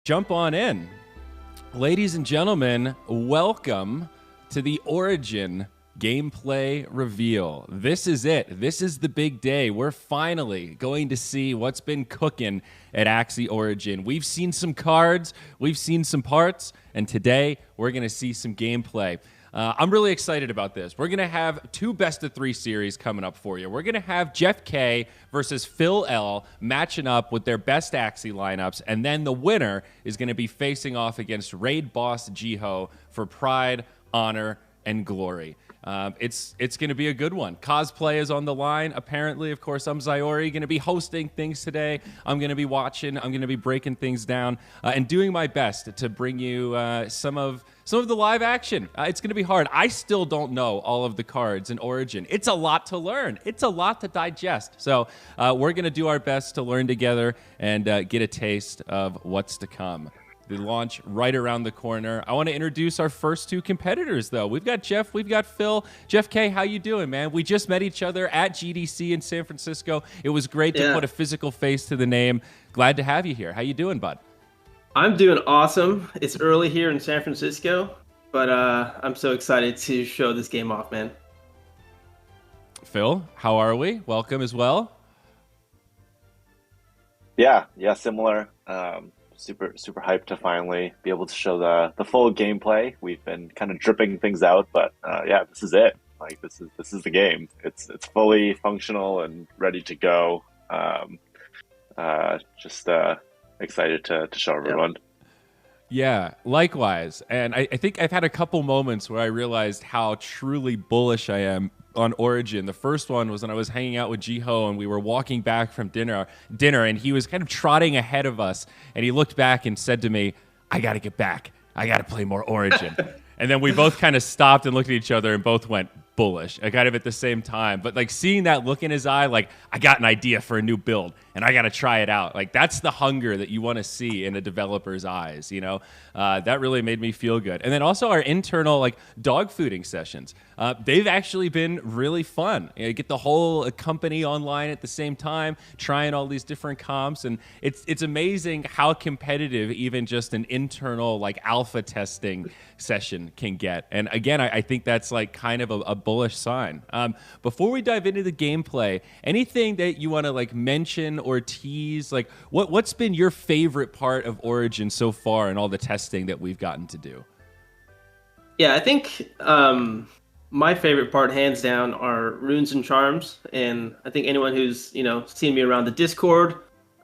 Jump on in. Ladies and gentlemen, welcome to the Origin gameplay reveal. This is it. This is the big day. We're finally going to see what's been cooking at Axie Origin. We've seen some cards, we've seen some parts, and today we're going to see some gameplay. I'm really excited about this. We're going to have two best-of-3 series coming up for you. We're going to have Jeff K versus Phil L matching up with their best Axie lineups, and then the winner is going to be facing off against Raid Boss Jiho for Pride, Honor, and Glory. It's going to be a good one. Cosplay is on the line. Apparently, of course, I'm Zyori, going to be hosting things today. I'm going to be watching. I'm going to be breaking things down and doing my best to bring you some of the live action. It's going to be hard. I still don't know all of the cards in Origin. It's a lot to learn. It's a lot to digest. So we're going to do our best to learn together and get a taste of what's to come. The launch right around the corner. I want to introduce our first two competitors, though. We've got Jeff, we've got Phil. Jeff K, how you doing, man? We just met each other at GDC in San Francisco. It was great to put a physical face to the name. Glad to have you here. How you doing, bud? I'm doing awesome. It's early here in San Francisco, but I'm so excited to show this game off, man. Phil, how are we? Welcome as well. Yeah, similar. Super hyped to finally be able to show the full gameplay. We've been kind of dripping things out, but yeah, this is it. Like this is the game. It's fully functional and ready to go. Just excited to show everyone. Yeah, likewise. And I think I've had a couple moments where I realized how truly bullish I am on Origin. The first one was when I was hanging out with Jiho and we were walking back from dinner and he was kind of trotting ahead of us and he looked back and said to me, I got to get back. I got to play more Origin. And then we both kind of stopped and looked at each other and both went bullish, kind of at the same time. But like seeing that look in his eye, like I got an idea for a new build and I got to try it out. Like that's the hunger that you want to see in a developer's eyes, you know? That really made me feel good. And then also our internal like dog fooding sessions. They've actually been really fun. You get the whole company online at the same time, trying all these different comps. And it's amazing how competitive even just an internal like alpha testing session can get. And again, I think that's like kind of a bullish sign. Before we dive into the gameplay, anything that you want to like mention or tease, like what's been your favorite part of Origin so far and all the testing that we've gotten to do? Yeah, I think my favorite part, hands down, are runes and charms. And I think anyone who's seen me around the Discord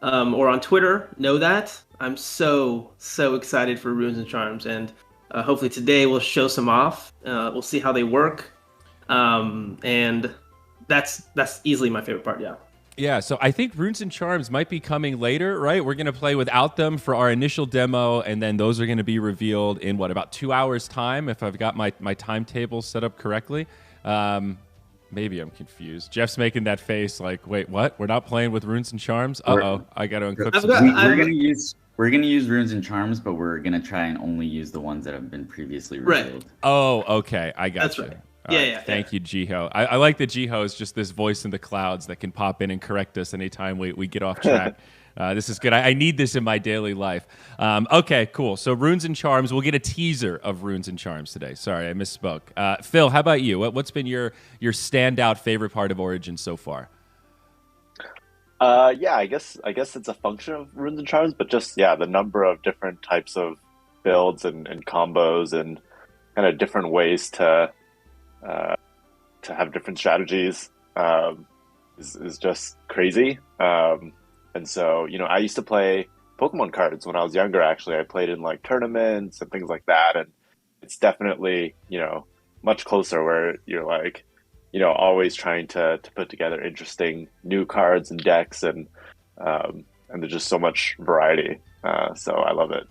or on Twitter know that. I'm so excited for runes and charms, and hopefully today we'll show some off. We'll see how they work. And that's easily my favorite part. Yeah, so I think Runes and Charms might be coming later, right? We're going to play without them for our initial demo, and then those are going to be revealed in, about 2 hours' time, if I've got my timetable set up correctly. Maybe I'm confused. Jeff's making that face like, wait, what? We're not playing with Runes and Charms? Uh-oh, I got to uncook some. We're gonna use runes and charms, but we're gonna try and only use the ones that have been previously revealed. Right. Oh, okay. I got That's you. right. Thank you, Jiho. I like that Jiho is just this voice in the clouds that can pop in and correct us anytime we get off track. This is good. I need this in my daily life. Okay, cool. So Runes and Charms, we'll get a teaser of Runes and Charms today. Sorry, I misspoke. Phil, how about you? What's been your standout favorite part of Origin so far? Yeah, I guess it's a function of runes and charms, but just the number of different types of builds and combos and kind of different ways to have different strategies is just crazy. And so I used to play Pokemon cards when I was younger. Actually, I played in like tournaments and things like that, and it's definitely much closer where you're like always trying to put together interesting new cards and decks, and there's just so much variety. So I love it.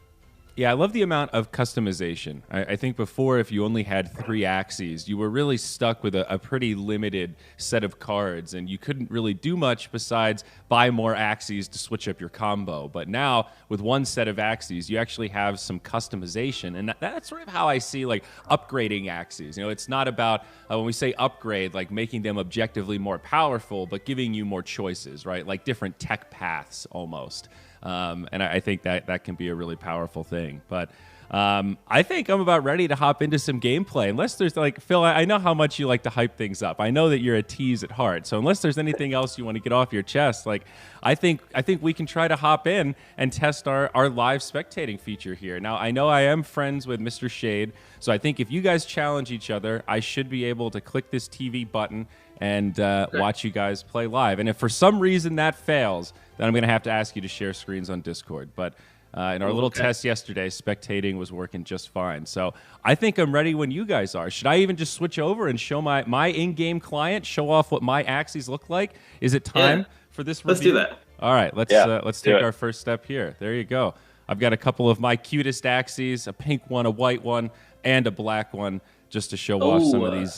Yeah, I love the amount of customization. I think before, if you only had 3 Axies, you were really stuck with a pretty limited set of cards, and you couldn't really do much besides buy more Axies to switch up your combo. But now, with one set of Axies, you actually have some customization, and that's sort of how I see like upgrading Axies. It's not about, when we say upgrade, like making them objectively more powerful, but giving you more choices, right? Like different tech paths almost. And I think that can be a really powerful thing. But I think I'm about ready to hop into some gameplay. Unless there's like, Phil, I know how much you like to hype things up. I know that you're a tease at heart. So unless there's anything else you want to get off your chest, like I think we can try to hop in and test our live spectating feature here. Now, I know I am friends with Mr. Shade, so I think if you guys challenge each other, I should be able to click this TV button and watch you guys play live. And if for some reason that fails, then I'm going to have to ask you to share screens on Discord. But in our little test yesterday, spectating was working just fine. So I think I'm ready when you guys are. Should I even just switch over and show my in-game client, show off what my Axies look like? Is it time for this review? Let's do that. All right, let's take our first step here. There you go. I've got a couple of my cutest Axies, a pink one, a white one, and a black one, just to show off some of these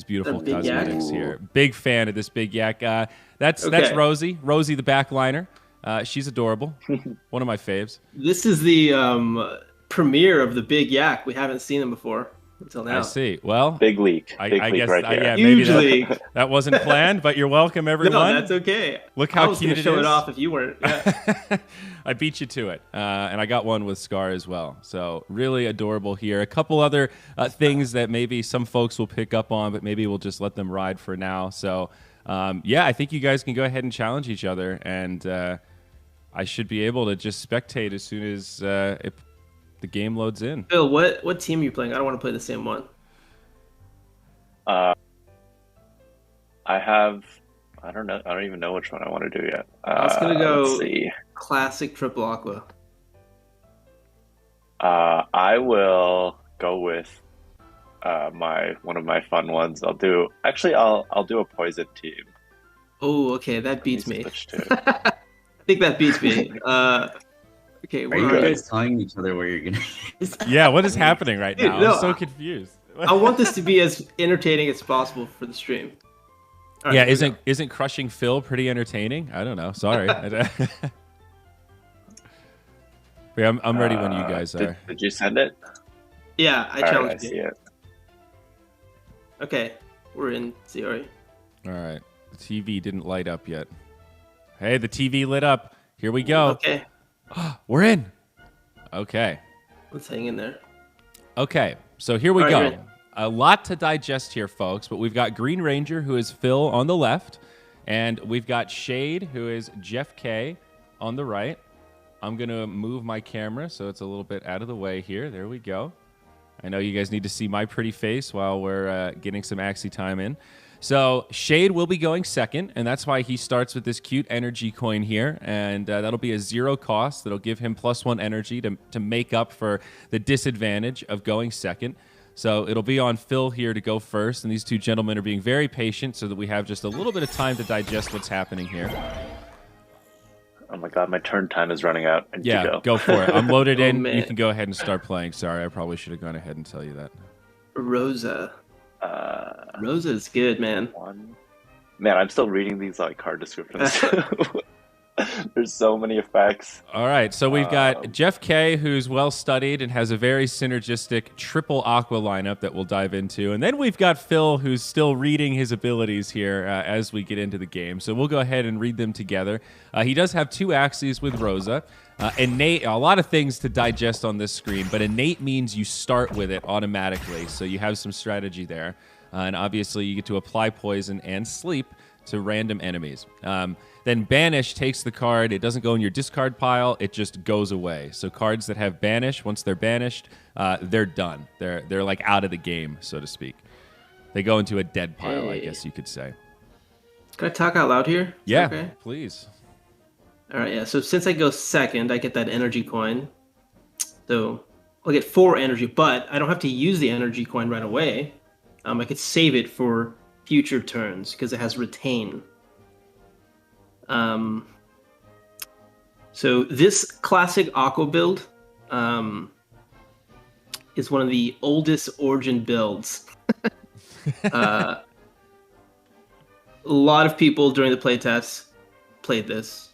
beautiful cosmetics here. Big fan of this big yak. That's Rosie the backliner. She's adorable. One of my faves. This is the premiere of the big yak. We haven't seen him before until now. I see. Well, big leak. I leak guess right here. yeah, Huge maybe leak. that wasn't planned, but you're welcome, everyone. No, that's okay. Look how I was cute gonna it show is. it off if you weren't. Yeah. I beat you to it, and I got one with Scar as well. So really adorable here. A couple other things that maybe some folks will pick up on, but maybe we'll just let them ride for now. So I think you guys can go ahead and challenge each other, and I should be able to just spectate as soon as if the game loads in. Phil, what team are you playing? I don't want to play the same one. I don't know. I don't even know which one I want to do yet. I was gonna go Let's see. classic triple aqua. I will go with one of my fun ones. I'll do a poison team. Oh, okay, that beats me. Switch to- I think that beats me. Okay, Are you guys telling each other where you're gonna? Yeah, what is happening right Dude, now? no, I'm so confused. I want this to be as entertaining as possible for the stream. All right, Yeah, isn't crushing Phil pretty entertaining? I don't know. Sorry. Yeah, I'm ready when you guys are. Did you send it? Yeah, I All right, challenged I see you. it. Okay, we're in CRE. All right. The TV didn't light up yet. Hey, the TV lit up. Here we go. Okay, We're in. Okay. let's hang in there. Okay. So here we All right, go. you're in. A lot to digest here, folks, but we've got Green Ranger, who is Phil on the left, and we've got Shade, who is Jeff K on the right. I'm going to move my camera so it's a little bit out of the way here. There we go. I know you guys need to see my pretty face while we're getting some Axie time in. So Shade will be going second, and that's why he starts with this cute energy coin here, and that'll be a 0 cost. That'll give him +1 energy to make up for the disadvantage of going second. So it'll be on Phil here to go first, and these two gentlemen are being very patient so that we have just a little bit of time to digest what's happening here. Oh my god, my turn time is running out. I need to Go for it. I'm loaded Oh, in. man. You can go ahead and start playing. Sorry, I probably should have gone ahead and tell you that. Rosa. Rosa is good, man. Man, I'm still reading these like card descriptions. There's so many effects. All right, so we've got Jeff K, who's well studied and has a very synergistic triple Aqua lineup that we'll dive into. And then we've got Phil, who's still reading his abilities here as we get into the game. So we'll go ahead and read them together. He does have 2 Axies with Rosa. Innate, a lot of things to digest on this screen, but innate means you start with it automatically. So you have some strategy there. And obviously you get to apply poison and sleep to random enemies. Then Banish takes the card. It doesn't go in your discard pile. It just goes away. So cards that have Banish, once they're banished, they're done. They're like out of the game, so to speak. They go into a dead pile, I guess you could say. Can I talk out loud here? Yeah, Okay. please. All right, yeah. So since I go second, I get that energy coin. So I'll get 4 energy, but I don't have to use the energy coin right away. I could save it for future turns because it has retain. So this classic Aqua build is one of the oldest Origin builds. A lot of people during the playtest played this.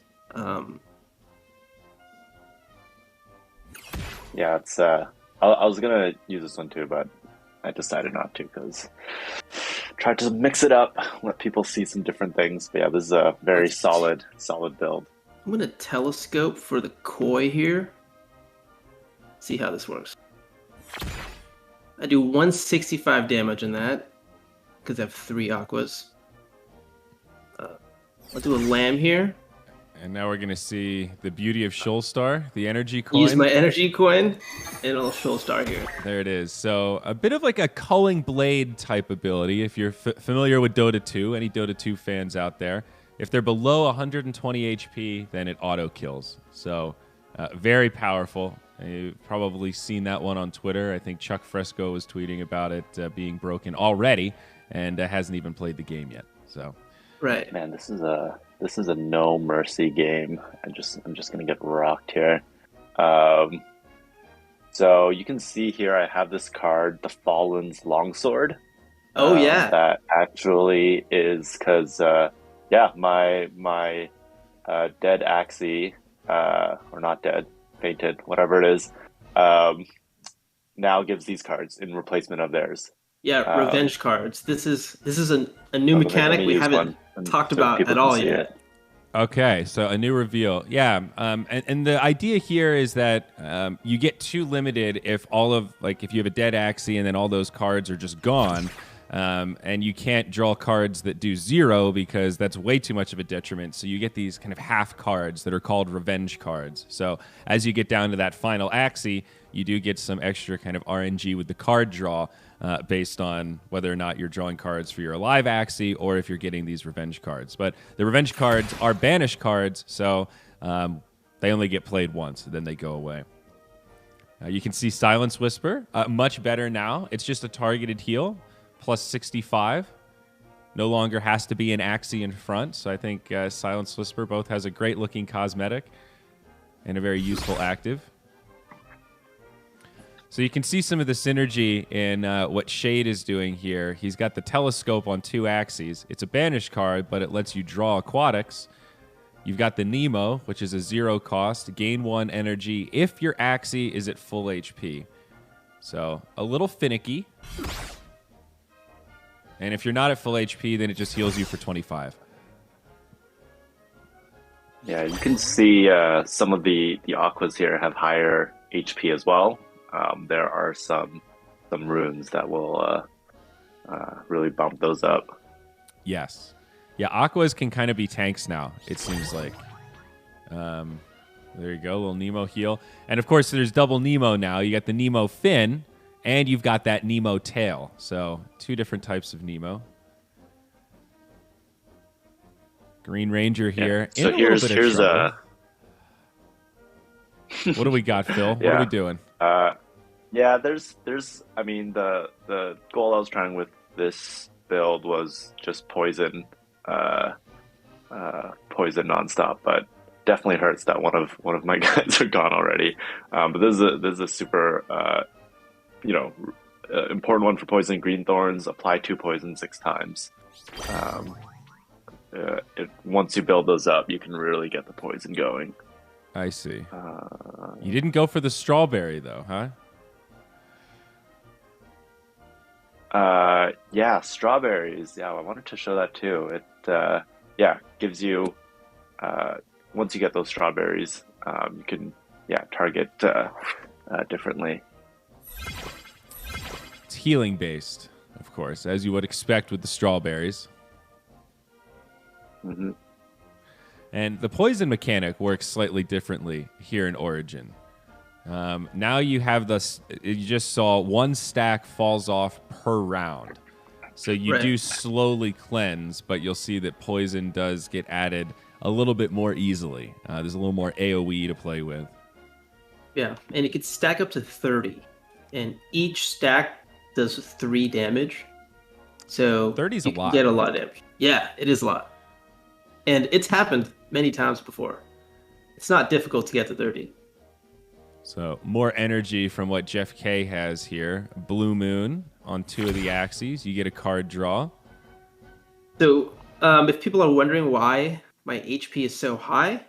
Yeah, it's. I was gonna use this one too, but I decided not to because tried to mix it up, let people see some different things. But yeah, this is a very solid build. I'm gonna telescope for the koi here. See how this works. I do 165 damage on that because I have 3 aquas. I'll do a lamb here. And now we're going to see the beauty of Shoalstar, the energy coin. Use my energy coin, and I'll Shoalstar here. There it is. So a bit of like a culling blade type ability. If you're familiar with Dota 2, any Dota 2 fans out there, if they're below 120 HP, then it auto kills. So very powerful. You've probably seen that one on Twitter. I think Chuck Fresco was tweeting about it being broken already, and hasn't even played the game yet. So, right, man, this is a no mercy game. I'm just gonna get rocked here. So you can see here I have this card, the Fallen's Longsword. Oh yeah, that actually is because my dead Axie, or not dead, fainted, whatever it is, now gives these cards in replacement of theirs. Yeah, revenge cards. This is a new mechanic we haven't talked about at all yet. Okay, so a new reveal. Yeah, and the idea here is that you get too limited if if you have a dead Axie and then all those cards are just gone, and you can't draw cards that do 0 because that's way too much of a detriment. So you get these kind of half cards that are called revenge cards. So as you get down to that final Axie, you do get some extra kind of RNG with the card draw based on whether or not you're drawing cards for your alive Axie or if you're getting these revenge cards. But the revenge cards are banish cards, so they only get played once, and then they go away. You can see Silence Whisper, much better now. It's just a targeted heal, plus 65. No longer has to be an Axie in front, so I think Silence Whisper both has a great-looking cosmetic and a very useful active. So you can see some of the synergy in what Shade is doing here. He's got the Telescope on 2 Axies. It's a banish card, but it lets you draw aquatics. You've got the Nemo, which is a 0 cost. Gain 1 energy if your Axie is at full HP. So a little finicky. And if you're not at full HP, then it just heals you for 25. Yeah, you can see some of the Aquas here have higher HP as well. There are some runes that will really bump those up. Yes. Yeah, Aquas can kind of be tanks now, it seems like. There you go, little Nemo heal. And of course, there's double Nemo now. You got the Nemo fin, and you've got that Nemo tail. So 2 different types of Nemo. Green Ranger here. Yeah. So here's What do we got, Phil? What are we doing? There's I mean the goal I was trying with this build was just poison nonstop, but definitely hurts that one of my guys are gone already. But this is a super important one for poison. Green Thorns, apply 2 poison 6 times. Once you build those up, you can really get the poison going. I see. You didn't go for the strawberry, though, huh? Yeah, strawberries. Yeah, I wanted to show that too. It, gives you, once you get those strawberries, you can, target differently. It's healing based, of course, as you would expect with the strawberries. Mm-hmm. And the poison mechanic works slightly differently here in Origin. Now you have you just saw 1 stack falls off per round. So you do slowly cleanse, but you'll see that poison does get added a little bit more easily. There's a little more AoE to play with. Yeah, and it can stack up to 30. And each stack does 3 damage. So 30's a lot. Get a lot of damage. Yeah, it is a lot. And it's happened many times before. It's not difficult to get to 30. So more energy from what Jeff K has here. Blue Moon on 2 of the Axies. You get a card draw. So if people are wondering why my HP is so high,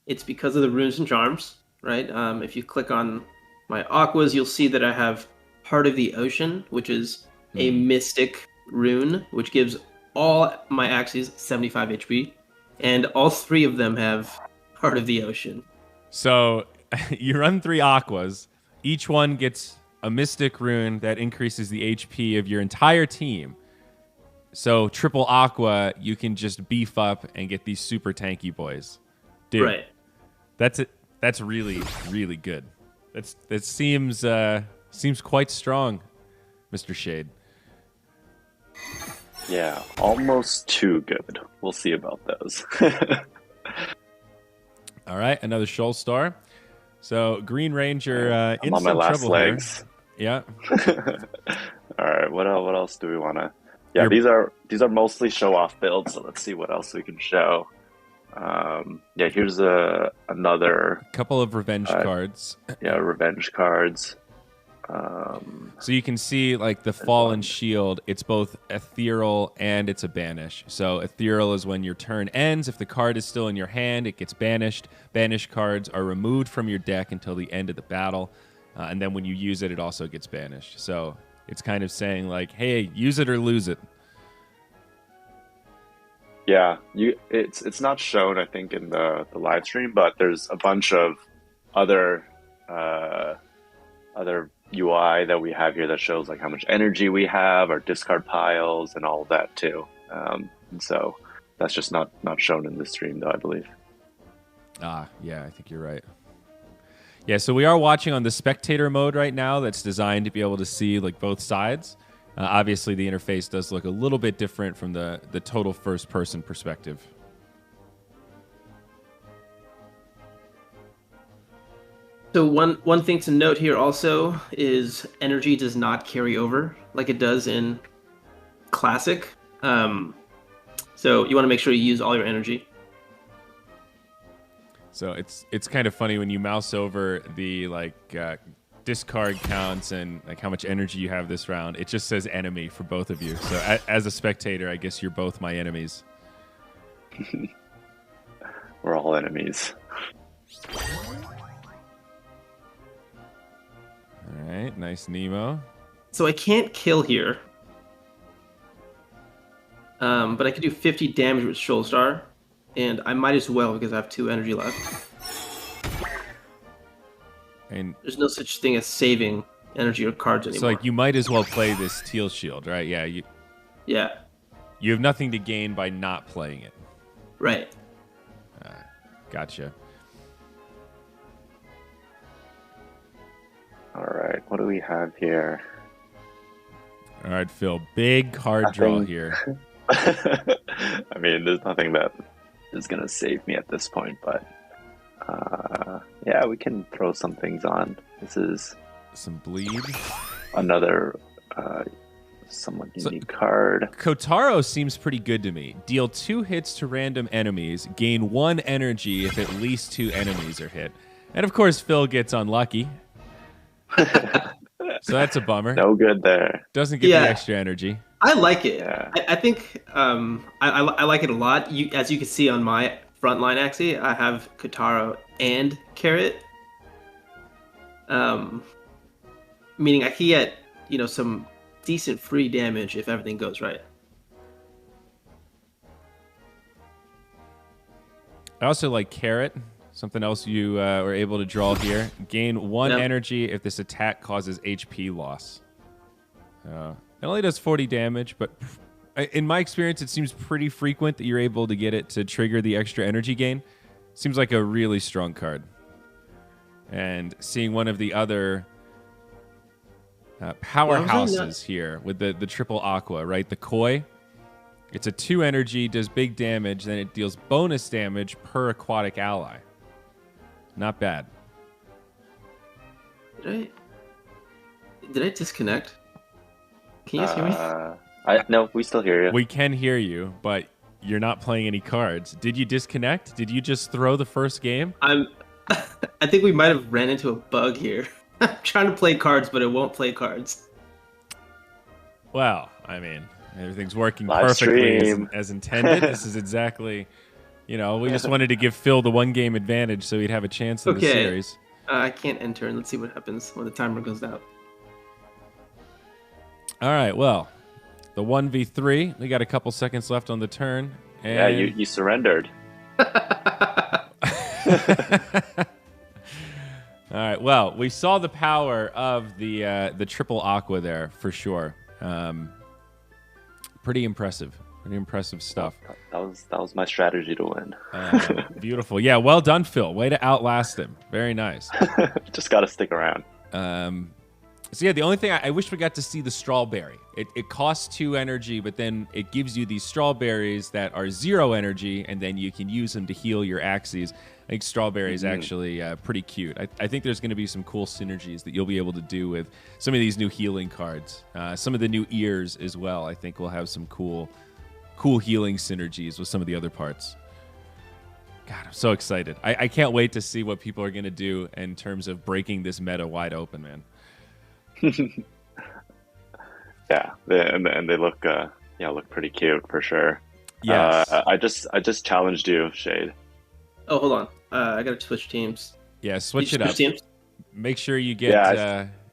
it's because of the runes and charms, right? If you click on my Aquas, you'll see that I have Heart of the Ocean, which is a mystic rune, which gives all my Axies 75 HP. And all 3 of them have heart of the ocean. So you run 3 Aquas. Each one gets a Mystic Rune that increases the HP of your entire team. So triple Aqua, you can just beef up and get these super tanky boys. Dude, Right. that's it. That's really, really good. That seems quite strong, Mr. Shade. Yeah, almost too good. We'll see about those. All right, another Shoal Star. So Green Ranger I'm in on my some last trouble legs. here. Yeah. All right, what else do we want to? Yeah, Your- these are mostly show off builds. So let's see what else we can show. Yeah, here's another Couple of revenge cards. yeah, revenge cards. So you can see like the Fallen Shield, it's both ethereal and it's a banish. So ethereal is when your turn ends. If the card is still in your hand, it gets banished. Banished cards are removed from your deck until the end of the battle. And then when you use it, it also gets banished. So it's kind of saying like, hey, use it or lose it. Yeah, it's not shown, I think, in the live stream, but there's a bunch of other UI that we have here that shows like how much energy we have, our discard piles, and all of that too. And so that's just not shown in this stream, though, I believe. Yeah, I think you're right. Yeah, so we are watching on the Spectator Mode right now that's designed to be able to see like both sides. Obviously, the interface does look a little bit different from the total first-person perspective. So one thing to note here also is energy does not carry over like it does in Classic. So you want to make sure you use all your energy. So it's kind of funny when you mouse over the like discard counts and like how much energy you have this round. It just says enemy for both of you. So as a spectator, I guess you're both my enemies. We're all enemies. All right, nice Nemo. So I can't kill here. But I could do 50 damage with Shoal Star. And I might as well because I have 2 energy left. And There's no such thing as saving energy or cards anymore. so like you might as well play this Teal Shield, right? Yeah, Yeah, you have nothing to gain by not playing it. right. Gotcha. All right, what do we have here? All right, Phil, big card draw Nothing. here. I mean, there's nothing that is going to save me at this point, but yeah, we can throw some things on. This is Some bleed. another somewhat unique card. Kotaro seems pretty good to me. Deal 2 hits to random enemies. Gain 1 energy if at least 2 enemies are hit. And of course, Phil gets unlucky. So that's a bummer. No good there. Doesn't get Yeah. the extra energy. I like it. Yeah. I think I like it a lot. As you can see on my frontline Axie, I have Kotaro and Carrot. Meaning I can get some decent free damage if everything goes right. I also like Carrot. Something else you were able to draw here. Gain 1 Yep. energy if this attack causes HP loss. It only does 40 damage, but in my experience, it seems pretty frequent that you're able to get it to trigger the extra energy gain. Seems like a really strong card. And seeing one of the other powerhouses here with the triple Aqua, right? The Koi. It's a 2 energy, does big damage, then it deals bonus damage per aquatic ally. Not bad. Did I disconnect? Can you guys hear me? No, we still hear you. We can hear you, but you're not playing any cards. Did you disconnect? Did you just throw the first game? I think we might have ran into a bug here. I'm trying to play cards, but it won't play cards. Well, I mean, everything's working Live perfectly stream. as intended. This is exactly, we just wanted to give Phil the 1 game advantage so he'd have a chance in the Okay. series. I can't enter, and let's see what happens when the timer goes out. All right, well, the 1v3. We got a couple seconds left on the turn. And Yeah, you surrendered. All right. Well, we saw the power of the triple Aqua there for sure. Pretty impressive. Pretty impressive stuff. That was my strategy to win. Beautiful. Yeah. Well done, Phil. Way to outlast him. Very nice. Just got to stick around. So yeah, the only thing I wish we got to see the strawberry. It costs 2 energy, but then it gives you these strawberries that are 0 energy, and then you can use them to heal your Axies. I think strawberry is actually pretty cute. I think there's going to be some cool synergies that you'll be able to do with some of these new healing cards. Some of the new ears as well. I think we'll have some cool healing synergies with some of the other parts. God, I'm so excited. I can't wait to see what people are going to do in terms of breaking this meta wide open, man. Yeah, and they look look pretty cute for sure. Yes. I just challenged you, Shade. Oh, hold on. I gotta switch teams. Yeah, switch it Switch up. teams? Make sure you get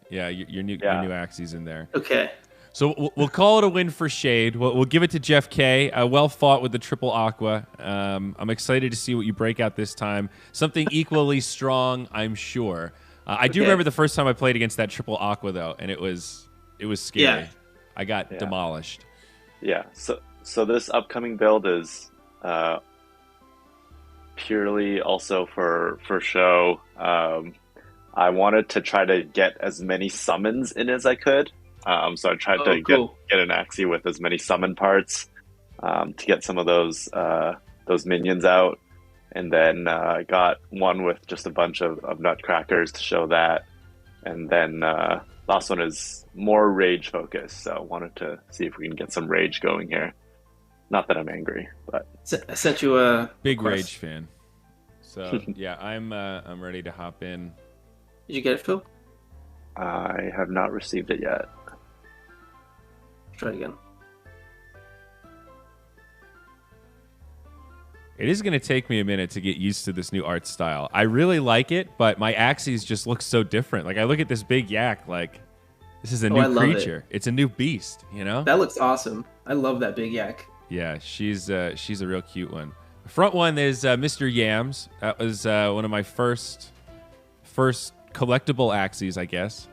your new Axies in there. Okay. So we'll call it a win for Shade. We'll give it to Jeff K. Well fought with the triple Aqua. I'm excited to see what you break out this time. Something equally strong, I'm sure. I do remember the first time I played against that triple Aqua though, and it was scary. Yeah. I got demolished. Yeah. So this upcoming build is purely also for show. I wanted to try to get as many summons in as I could. So I tried to get an Axie with as many summon parts to get some of those minions out. And then I got one with just a bunch of nutcrackers to show that. And then last one is more rage focused. So I wanted to see if we can get some rage going here. Not that I'm angry, but I sent you a big request. rage fan. So yeah, I'm ready to hop in. Did you get it, Phil? I have not received it yet. Try it again. It is going to take me a minute to get used to this new art style. I really like it, but my Axies just look so different. Like I look at this big yak, like this is a new creature. It's a new beast, you know? That looks awesome. I love that big yak. Yeah, she's a real cute one. The front one is Mr. Yams. That was one of my first collectible Axies, I guess.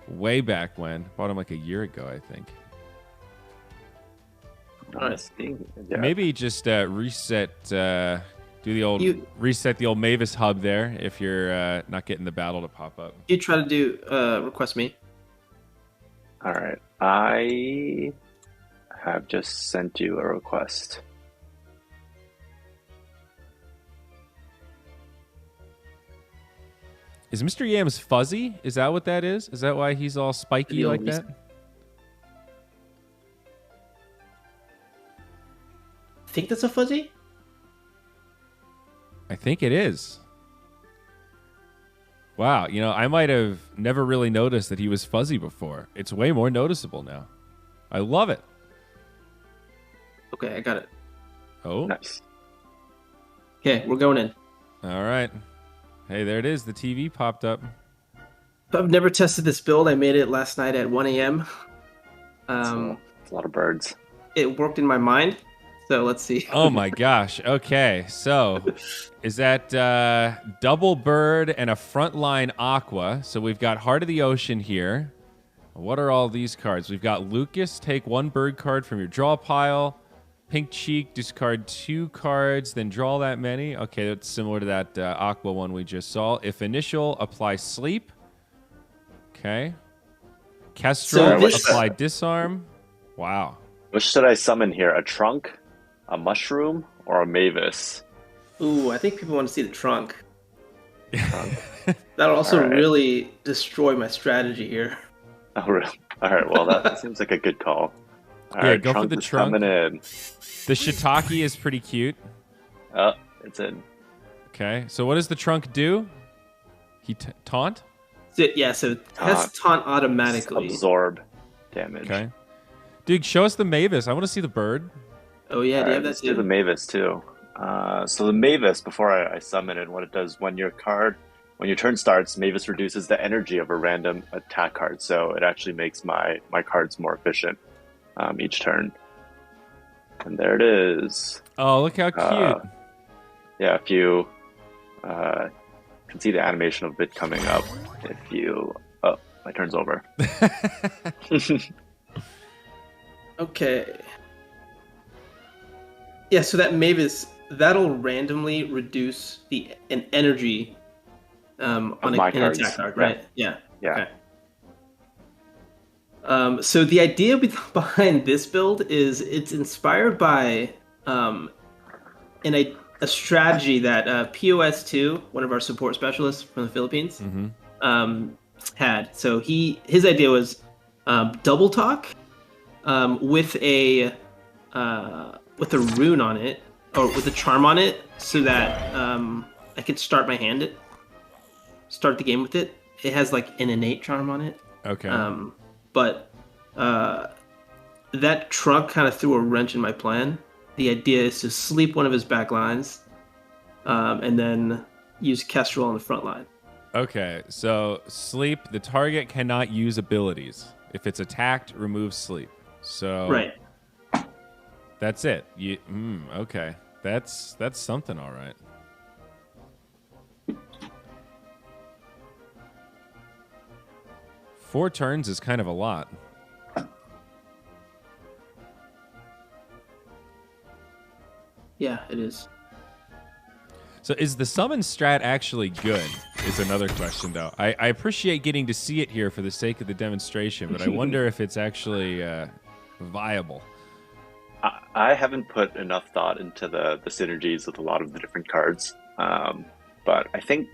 Way back when. Bought him like a year ago, I think. Nice. Yeah. Maybe just reset the old Mavis hub there if you're not getting the battle to pop up. You try to do request me. All right. I have just sent you a request. Is Mr. Yams fuzzy? Is that what that is? Is that why he's all spiky like that? I think that's a fuzzy. I think it is. Wow, I might have never really noticed that he was fuzzy before. It's way more noticeable now. I love it. Okay, I got it. Oh. Nice. Okay, we're going in. All right. Hey, there it is. The TV popped up. I've never tested this build. I made it last night at 1 a.m. It's a lot of birds. It worked in my mind. So let's see. Oh my gosh. Okay. So is that double bird and a frontline Aqua? So we've got Heart of the Ocean here. What are all these cards? We've got Lucas. Take 1 bird card from your draw pile. Pink Cheek. Discard 2 cards. Then draw that many. Okay. That's similar to that Aqua one we just saw. If initial, apply sleep. Okay. Kestrel. Apply disarm. Wow. Which should I summon here? A trunk? A mushroom or a Mavis? Ooh, I think people want to see the trunk. That'll also really destroy my strategy here. Oh, really? All right. Well, that seems like a good call. All right, go for the trunk. Coming in. The shiitake is pretty cute. Oh, it's in. Okay. So what does the trunk do? He taunt? So it has taunt automatically. Absorb damage. Okay. Dude, show us the Mavis. I want to see the bird. Oh, yeah. Do you have that let's do the Mavis, too. So the Mavis, before I summon it, what it does, when your turn starts, Mavis reduces the energy of a random attack card. So it actually makes my cards more efficient each turn. And there it is. Oh, look how cute. Yeah, if you can see the animation of it coming up if you... Oh, my turn's over. Okay. Yeah, so that Mavis, that'll randomly reduce an energy on an attack card, right? Yeah. Yeah. Okay. So the idea behind this build is it's inspired by a strategy that POS2, one of our support specialists from the Philippines, had. So his idea was double talk with a rune on it, or with a charm on it, so that I could start the game with it. It has like an innate charm on it. Okay. But that trunk kind of threw a wrench in my plan. The idea is to sleep one of his back lines, and then use Kestrel on the front line. Okay, so sleep, the target cannot use abilities. If it's attacked, remove sleep. So Right. That's it. Okay. That's something, all right. Four turns is kind of a lot. Yeah, it is. So is the summon strat actually good, is another question, though. I appreciate getting to see it here for the sake of the demonstration, but I wonder if it's actually viable. I haven't put enough thought into the synergies with a lot of the different cards. But I think,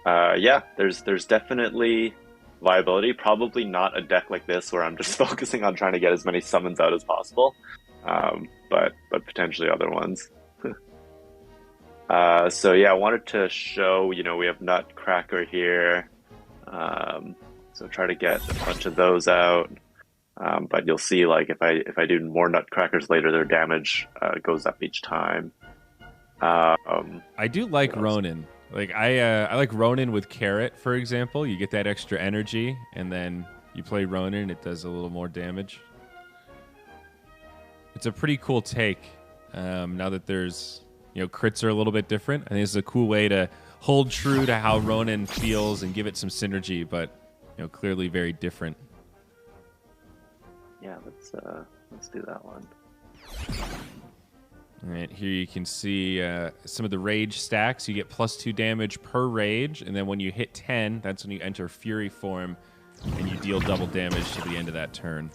there's definitely viability. Probably not a deck like this where I'm just focusing on trying to get as many summons out as possible. But potentially other ones. I wanted to show, we have Nutcracker here. So try to get a bunch of those out. But you'll see, like, if I do more Nutcrackers later, their damage goes up each time. I do like Ronin. Like I like Ronin with Carrot, for example. You get that extra energy, and then you play Ronin, it does a little more damage. It's a pretty cool take. Now that there's, crits are a little bit different. I think it's a cool way to hold true to how Ronin feels and give it some synergy, but clearly very different. Yeah, let's do that one. All right, here you can see some of the rage stacks. You get +2 damage per rage, and then when you hit 10, that's when you enter Fury form, and you deal double damage to the end of that turn.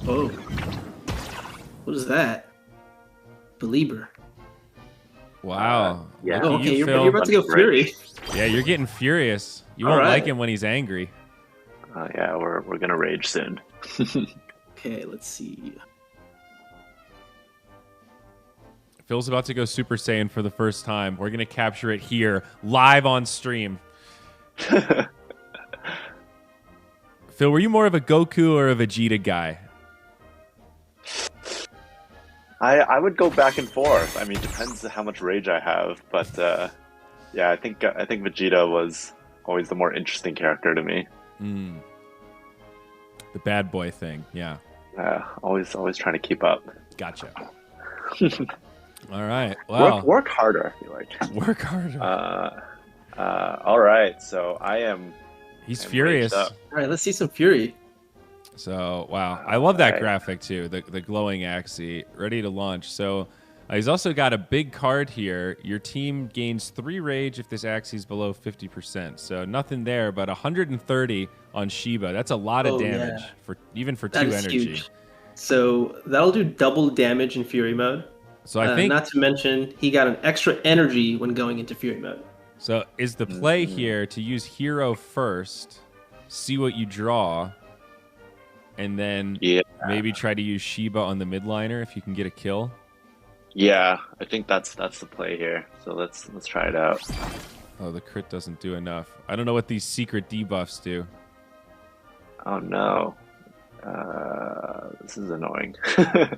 Oh. What is that? Belieber. Wow. Yeah. Oh, okay, Phil. you're about to go Fury. Yeah, you're getting furious. You All won't right. like him when he's angry. Yeah, we're gonna rage soon. Okay, let's see. Phil's about to go Super Saiyan for the first time. We're going to capture it here, live on stream. Phil, were you more of a Goku or a Vegeta guy? I would go back and forth. I mean, depends how much rage I have, but I think Vegeta was always the more interesting character to me. The bad boy thing, yeah. Always trying to keep up. Gotcha. All right. Wow. Work harder, I feel like. Work harder. All right, so I'm He's furious. All right, let's see some Fury. So, wow. I love that graphic, too. The glowing Axie, ready to launch. So, he's also got a big card here. Your team gains 3 rage if this Axie's below 50%. So, nothing there, but 130 on Shiba. That's a lot of damage, for 2 energy. Huge. So, that'll do double damage in Fury mode. So, I think... Not to mention, he got an extra energy when going into Fury mode. So, is the play here to use Hero first, see what you draw, and then maybe try to use Shiba on the midliner if you can get a kill? Yeah, I think that's the play here. So let's try it out. Oh, the crit doesn't do enough. I don't know what these secret debuffs do. Oh no. This is annoying.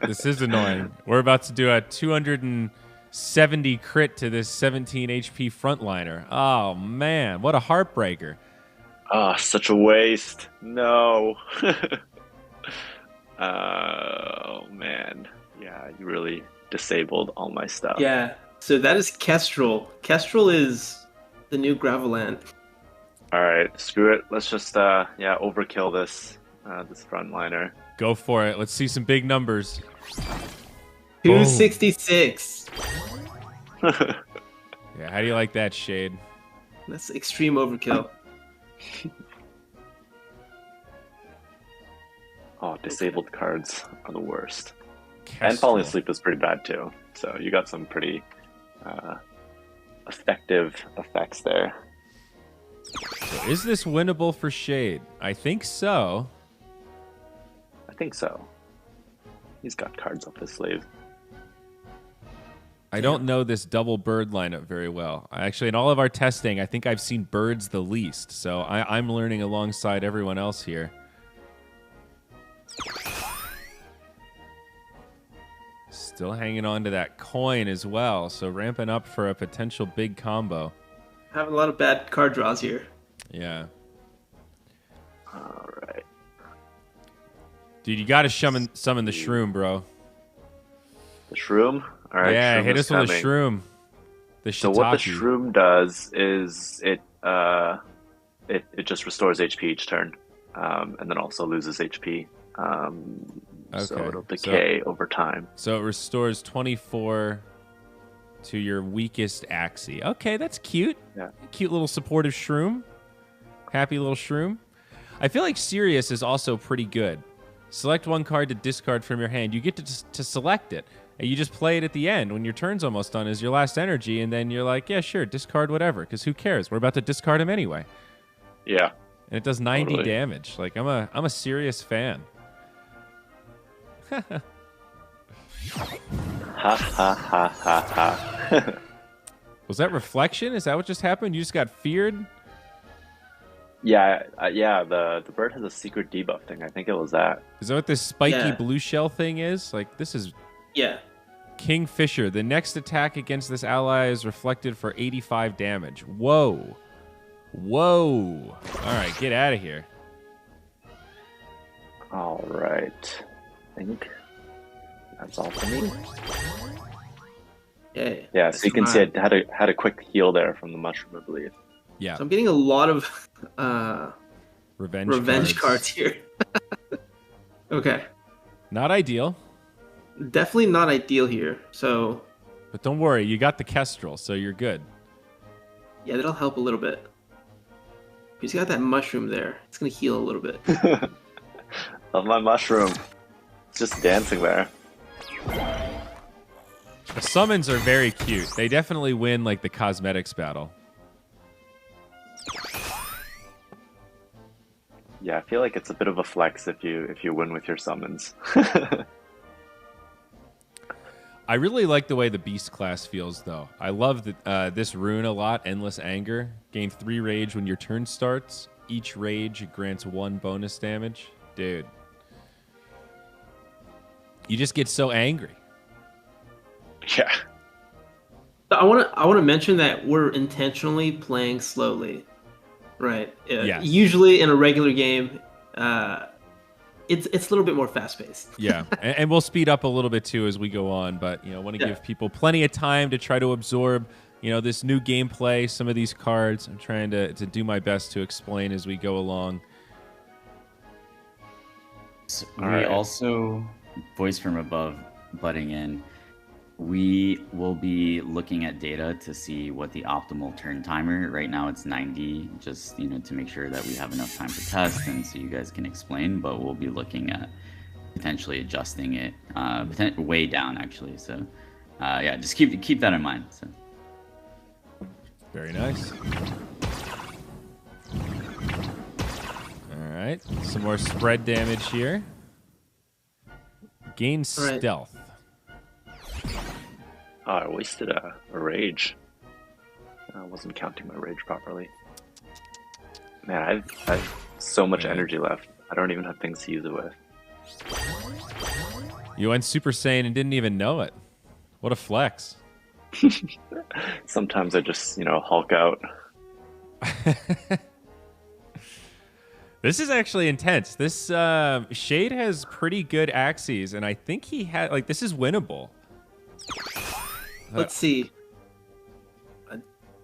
This is annoying. We're about to do a 270 crit to this 17 HP frontliner. Oh man, what a heartbreaker. Oh, such a waste. No. Oh man. Yeah, you really disabled all my stuff. Yeah. So that is Kestrel. Kestrel is the new Graveland. All right, screw it. Let's just overkill this frontliner. Go for it. Let's see some big numbers. 266. Yeah, how do you like that, Shade? That's extreme overkill. Oh, disabled cards are the worst. Kestrel. And falling asleep is pretty bad too. So you got some pretty effective effects there. So is this winnable for Shade? I think so. I think so. He's got cards up his sleeve. I don't know this double bird lineup very well. Actually, in all of our testing, I think I've seen birds the least. So I'm learning alongside everyone else here. Still hanging on to that coin as well. So ramping up for a potential big combo. Having a lot of bad card draws here. Yeah. All right. Dude, you got to summon the shroom, bro. The shroom? All right. Yeah, shroom hit is us with a coming. shroom. The So what the shiitake. shroom does is it just restores HP each turn, and then also loses HP. So Okay. it'll decay over time. So it restores 24 to your weakest Axie. Okay, that's cute. Yeah. Cute little supportive shroom. Happy little shroom. I feel like Sirius is also pretty good. Select one card to discard from your hand. You get to select it. And you just play it at the end when your turn's almost done as your last energy, and then you're like, yeah, sure, discard whatever, because who cares? We're about to discard him anyway. Yeah. And it does 90 Totally. damage. Like, I'm a serious fan. Ha ha ha ha ha. Was that reflection? Is that what just happened? You just got feared? Yeah. The bird has a secret debuff thing. I think it was that. Is that what this spiky Yeah. blue shell thing is? Like, this is Yeah. Kingfisher. The next attack against this ally is reflected for 85 damage. Whoa. Whoa. All right, get out of here. All right. I think that's all for me. Yeah. Yeah. So you can see it had a quick heal there from the mushroom, I believe. Yeah. So I'm getting a lot of Revenge cards here. Okay. Not ideal, Definitely not ideal here. So but don't worry. You got the Kestrel, so you're good. yeah, that'll help a little bit. He's got that mushroom there. It's gonna heal a little bit. Love my mushroom. It's just dancing there. The summons are very cute. They definitely win, like, the cosmetics battle. Yeah, I feel like it's a bit of a flex if you win with your summons. I really like the way the Beast class feels, though. I love this rune a lot, Endless Anger. Gain 3 rage when your turn starts. Each rage grants 1 bonus damage. Dude. You just get so angry. Yeah. I want to mention that we're intentionally playing slowly, right? Yes. Usually in a regular game, it's a little bit more fast paced. Yeah, and we'll speed up a little bit too as we go on, but I want to give people plenty of time to try to absorb, this new gameplay, some of these cards. I'm trying to do my best to explain as we go along. So All we right. also, voice from above butting in, we will be looking at data to see what the optimal turn timer. Right now it's 90, just to make sure that we have enough time to test and so you guys can explain, but we'll be looking at potentially adjusting it way down actually. So yeah, just keep that in mind. So. Very nice. All right, some more spread damage here. Gain right. stealth. Oh, I wasted a rage. I wasn't counting my rage properly. Man, I've so much energy left. I don't even have things to use it with. You went Super Saiyan and didn't even know it. What a flex. Sometimes I just, Hulk out. This is actually intense. This Shade has pretty good Axies, and I think he had, this is winnable. Let's see.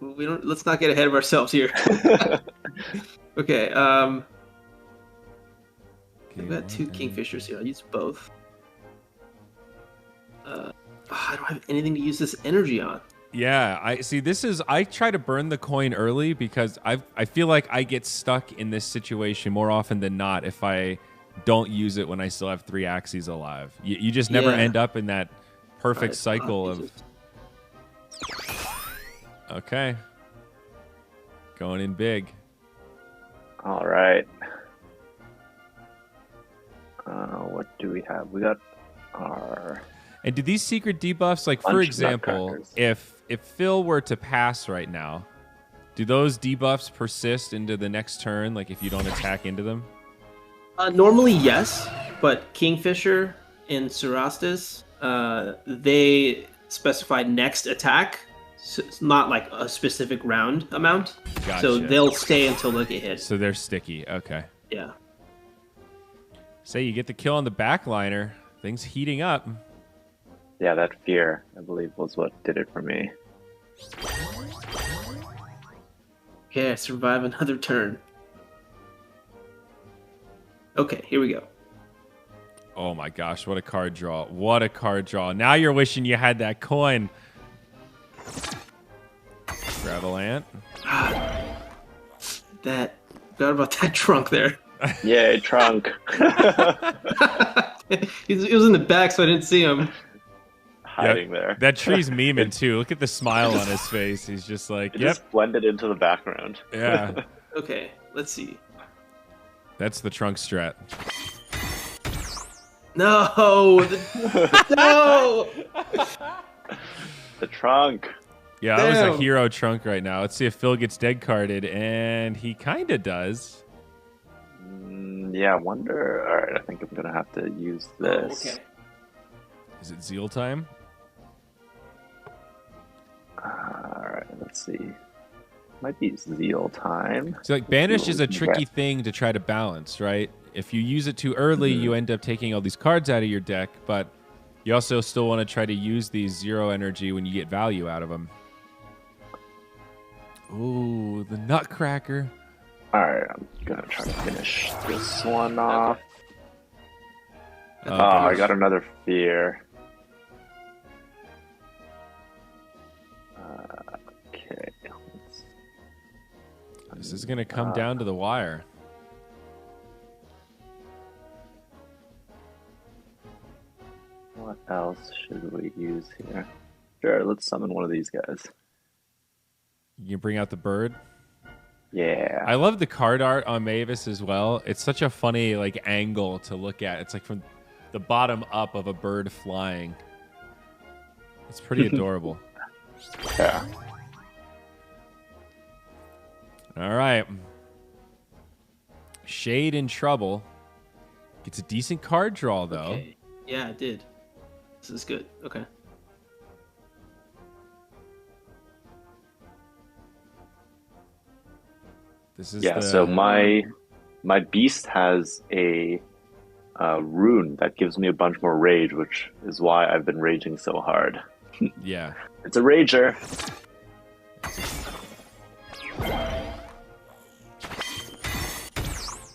We don't. Let's not get ahead of ourselves here. Okay. I've got two kingfishers here. I'll use both. I don't have anything to use this energy on. Yeah, I try to burn the coin early because I feel like I get stuck in this situation more often than not if I don't use it when I still have 3 Axies alive. You just never end up in that perfect cycle of... Okay. Going in big. All right. What do we have? We got our... And do these secret debuffs, like for example, if Phil were to pass right now, do those debuffs persist into the next turn, like if you don't attack into them? Normally, yes, but Kingfisher and Cerastus, they specify next attack, so it's not like a specific round amount. Gotcha. So they'll stay until they get hit. So they're sticky. Okay. Yeah. Say you get the kill on the backliner, things heating up. Yeah, that fear, I believe, was what did it for me. Okay, I survive another turn. Okay, here we go. Oh my gosh, what a card draw. What a card draw. Now you're wishing you had that coin. Gravelant. That, forgot about that trunk there. Yay, trunk. He was in the back, so I didn't see him. Hiding there. That tree's memeing too. Look at the smile on his face. He's just like, it yep. just blended into the background. Yeah. Okay, let's see. That's the trunk strat. No! No! The trunk. Yeah, that was Damn. a hero trunk right now. Let's see if Phil gets dead carded, and he kind of does. Yeah, wonder. All right, I think I'm gonna have to use this. Okay. Is it Zeal time? All right, let's see. Might be Zeal time. So, like, Banish is a tricky thing to try to balance, right? If you use it too early, you end up taking all these cards out of your deck, but you also still want to try to use these 0 energy when you get value out of them. Ooh, the Nutcracker. All right, I'm gonna try to finish this one off. Okay. I got another fear. Okay. This is going to come down to the wire. What else should we use here? Sure, let's summon one of these guys. You can bring out the bird. Yeah. I love the card art on Mavis as well. It's such a funny like angle to look at. It's like from the bottom up of a bird flying. It's pretty adorable. Yeah. All right. Shade in trouble. Gets a decent card draw though. Okay. Yeah, it did. This is good. Okay. This is So my beast has a rune that gives me a bunch more rage, which is why I've been raging so hard. Yeah. It's a rager.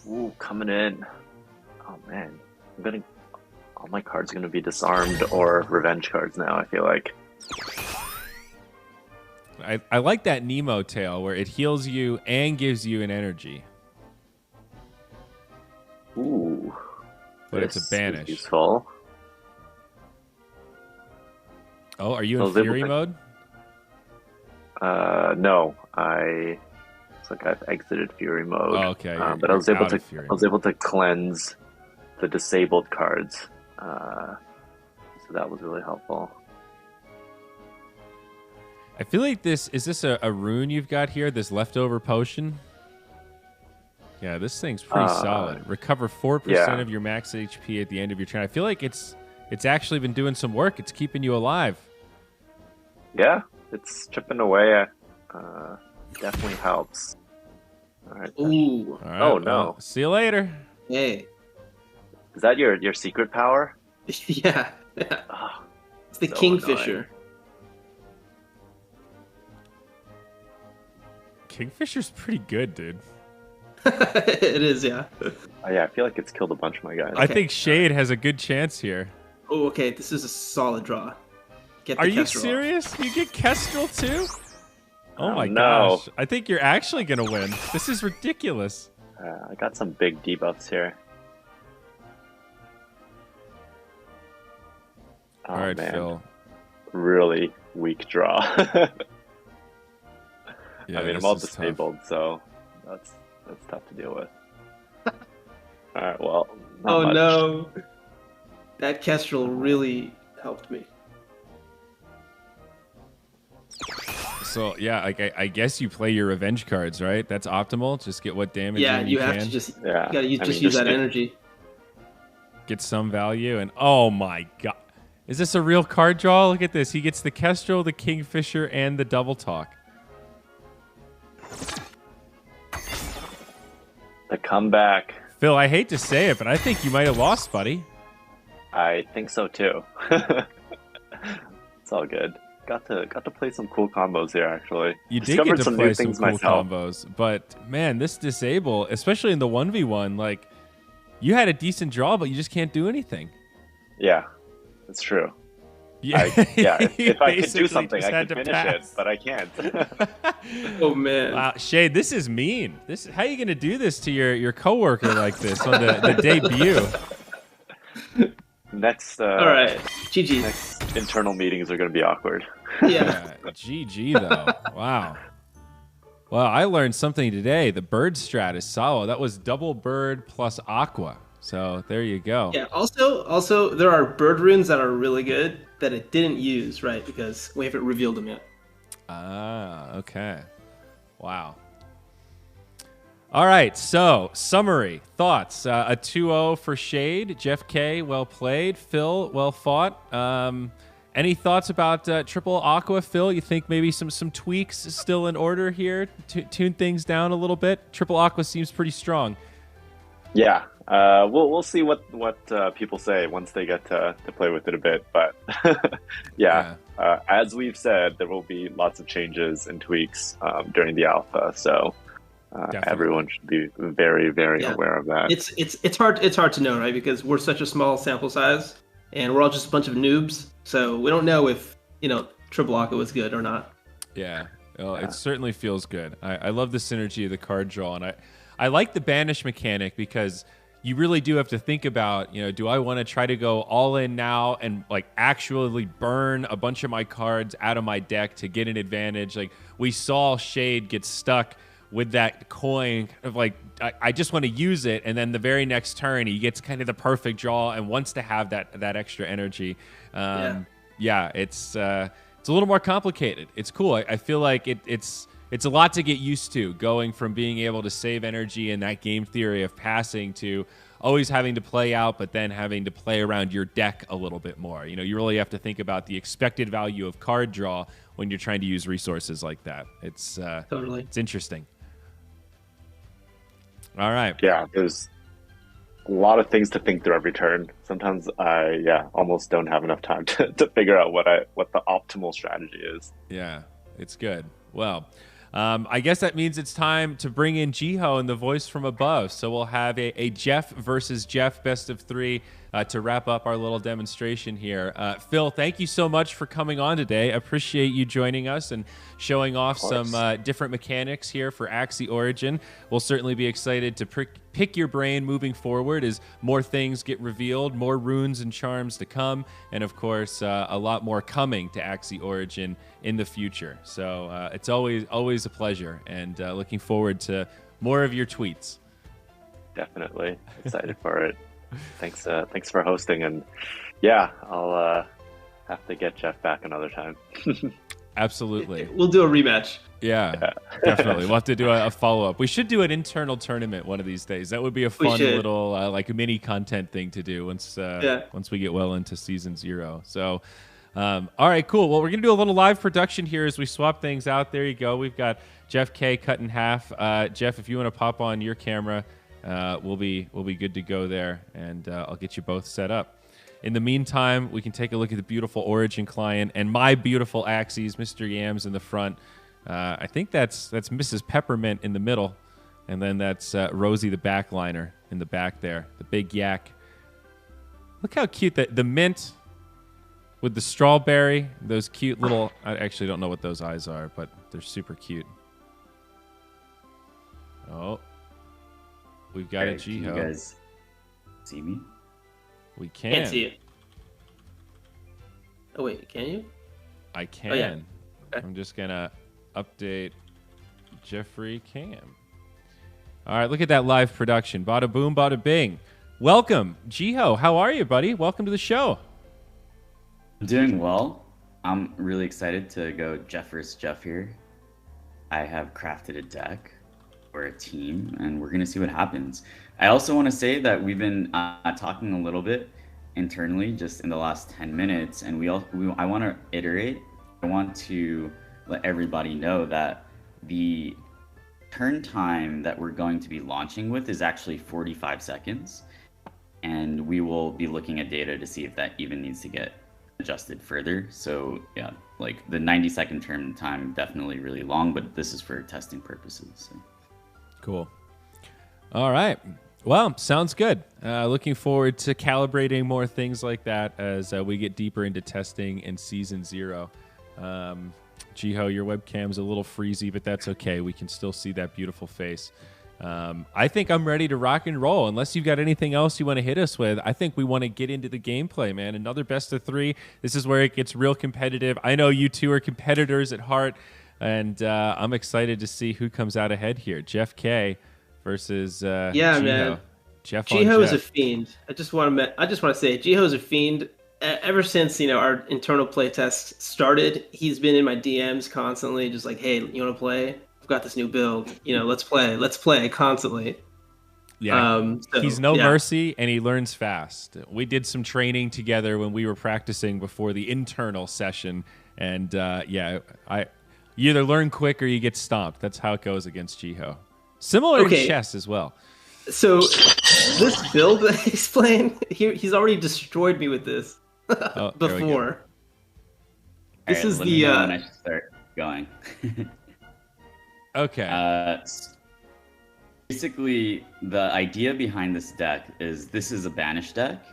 Ooh, coming in. Oh man, all my cards are gonna be disarmed or revenge cards now. I feel like. I like that Nemo tail where it heals you and gives you an energy. Ooh. But it's a This is banish. useful. Oh, are you in Fury mode? No, it's like I've exited Fury mode. Oh, okay. But I was able to Fury I was able to cleanse the disabled cards. So that was really helpful. I feel like is this a rune you've got here? This leftover potion? Yeah, this thing's pretty solid. Recover 4% of your max HP at the end of your turn. I feel like it's actually been doing some work. It's keeping you alive. Yeah, it's chipping away. Definitely helps. All right. Ooh. All right, Oh, no. well, see you later. Hey. Is that your secret power? Yeah. Oh, It's the so Kingfisher. annoying. Kingfisher's pretty good, dude. It is, yeah. Oh, yeah, I feel like it's killed a bunch of my guys. I think Shade has a good chance here. Oh, okay. This is a solid draw. Get the Are you Kestrel off. serious? You get Kestrel too? Oh my no. gosh. I think you're actually going to win. This is ridiculous. I got some big debuffs here. Oh, All right, man. Phil. Really weak draw. Yeah, I mean, this I'm all is tough. disabled, so that's tough to deal with. All right, well. not Oh much. no. That Kestrel really helped me. So yeah, I guess you play your revenge cards, right? That's optimal. Just get what damage Yeah, in you can. have to just Yeah, you gotta use, I just mean, use just that get- energy. Get some value, and oh my god, is this a real card draw? Look at this. He gets the Kestrel, the Kingfisher, and the Double Talk. The comeback. Phil, I hate to say it, but I think you might have lost, buddy. I think so too. It's all good. Got to play some cool combos here, actually. You did Discovered get to some play new some things cool myself. combos, but man, this disable, especially in the 1v1, like you had a decent draw, but you just can't do anything. Yeah, that's true. Yeah, If I could basically do something, just I had could to finish it, pass. but I can't. Oh man. Wow, Shade, this is mean. How are you going to do this to your coworker like this on the debut? Next, All right. GG. next internal meetings are going to be awkward. Yeah. Yeah, GG though. Wow. Well, I learned something today. The bird strat is solid. That was double bird plus Aqua. So there you go. Yeah. Also, there are bird runes that are really good that it didn't use, right? Because we haven't revealed them yet. Ah, okay. Wow. All right, so summary, thoughts. A 2-0 for Shade. Jeff K, well played. Phil, well fought. Any thoughts about triple Aqua, Phil? You think maybe some tweaks still in order here? Tune things down a little bit? Triple Aqua seems pretty strong. Yeah, we'll see what people say once they get to play with it a bit. But yeah, as we've said, there will be lots of changes and tweaks during the alpha. So everyone should be very, very aware of that. It's hard to know, right? Because we're such a small sample size, and we're all just a bunch of noobs. So we don't know if triple Aqua was good or not. Yeah, well, it certainly feels good. I love the synergy of the card draw, and I like the banish mechanic because you really do have to think about, do I want to try to go all in now and like actually burn a bunch of my cards out of my deck to get an advantage? Like we saw Shade get stuck with that coin of like, I just want to use it, and then the very next turn he gets kind of the perfect draw and wants to have that extra energy. Yeah, it's a little more complicated. It's cool. I feel like it's a lot to get used to, going from being able to save energy in that game theory of passing to always having to play out, but then having to play around your deck a little bit more. You really have to think about the expected value of card draw when you're trying to use resources like that. It's Totally. It's interesting. All right. Yeah, there's a lot of things to think through every turn. Sometimes I almost don't have enough time to figure out what the optimal strategy is. Yeah, it's good. Well, I guess that means it's time to bring in Jiho and the voice from above. So we'll have a Jeff versus Jeff best of 3 to wrap up our little demonstration here. Phil, thank you so much for coming on today. Appreciate you joining us and showing off some different mechanics here for Axie Origin. We'll certainly be excited to pick your brain moving forward as more things get revealed, more runes and charms to come, and of course, a lot more coming to Axie Origin in the future. So it's always a pleasure, and looking forward to more of your tweets. Definitely excited for it. Thanks for hosting, and yeah, I'll have to get Jeff back another time. Absolutely. We'll do a rematch. Yeah, definitely. We'll have to do a follow-up. We should do an internal tournament one of these days. That would be a fun little like mini content thing to do once we get well into season 0. So all right, cool. Well, we're going to do a little live production here as we swap things out. There you go. We've got Jeff K cut in half. Jeff, if you want to pop on your camera, we'll be good to go there, and I'll get you both set up. In the meantime, we can take a look at the beautiful Origin client and my beautiful Axies, Mr. Yams in the front, I think that's Mrs. Peppermint in the middle, and then that's Rosie the backliner in the back there, the big yak. Look how cute the mint with the strawberry, those cute little... I actually don't know what those eyes are, but they're super cute. Oh. We've got a Jiho. Can you guys see me? We can. Can't see it. Oh, wait, can you? I can. Oh, yeah. Okay. I'm just going to update Jeffrey Cam. All right, look at that live production. Bada boom, bada bing. Welcome, Jiho. How are you, buddy? Welcome to the show. I'm doing well. I'm really excited to go Jeff versus Jeff here. I have crafted a deck for a team, and we're going to see what happens. I also want to say that we've been talking a little bit internally just in the last 10 minutes, and I want to iterate. I want to let everybody know that the turn time that we're going to be launching with is actually 45 seconds, and we will be looking at data to see if that even needs to get adjusted further. So yeah, like the 90-second turn time, definitely really long, but this is for testing purposes. So. Cool. All right. Well, sounds good. Looking forward to calibrating more things like that as we get deeper into testing in Season 0. Jiho, your webcam's a little freezy, but that's okay. We can still see that beautiful face. I think I'm ready to rock and roll. Unless you've got anything else you want to hit us with, I think we want to get into the gameplay, man. Another best of 3. This is where it gets real competitive. I know you two are competitors at heart, and I'm excited to see who comes out ahead here. Jeff K versus Jiho. Man. Jeff Jiho is a fiend. I just want to say Jiho is a fiend. Ever since our internal playtest started, he's been in my DMs constantly, just like, "Hey, you want to play? I've got this new build. Let's play constantly." Yeah, he's no mercy, and he learns fast. We did some training together when we were practicing before the internal session, and you either learn quick or you get stomped. That's how it goes against Jiho. Similar in chess as well. So this build that he's playing, he's already destroyed me with this before. This is let me know when I should start going. Okay. Basically, the idea behind this deck is this is a banish deck.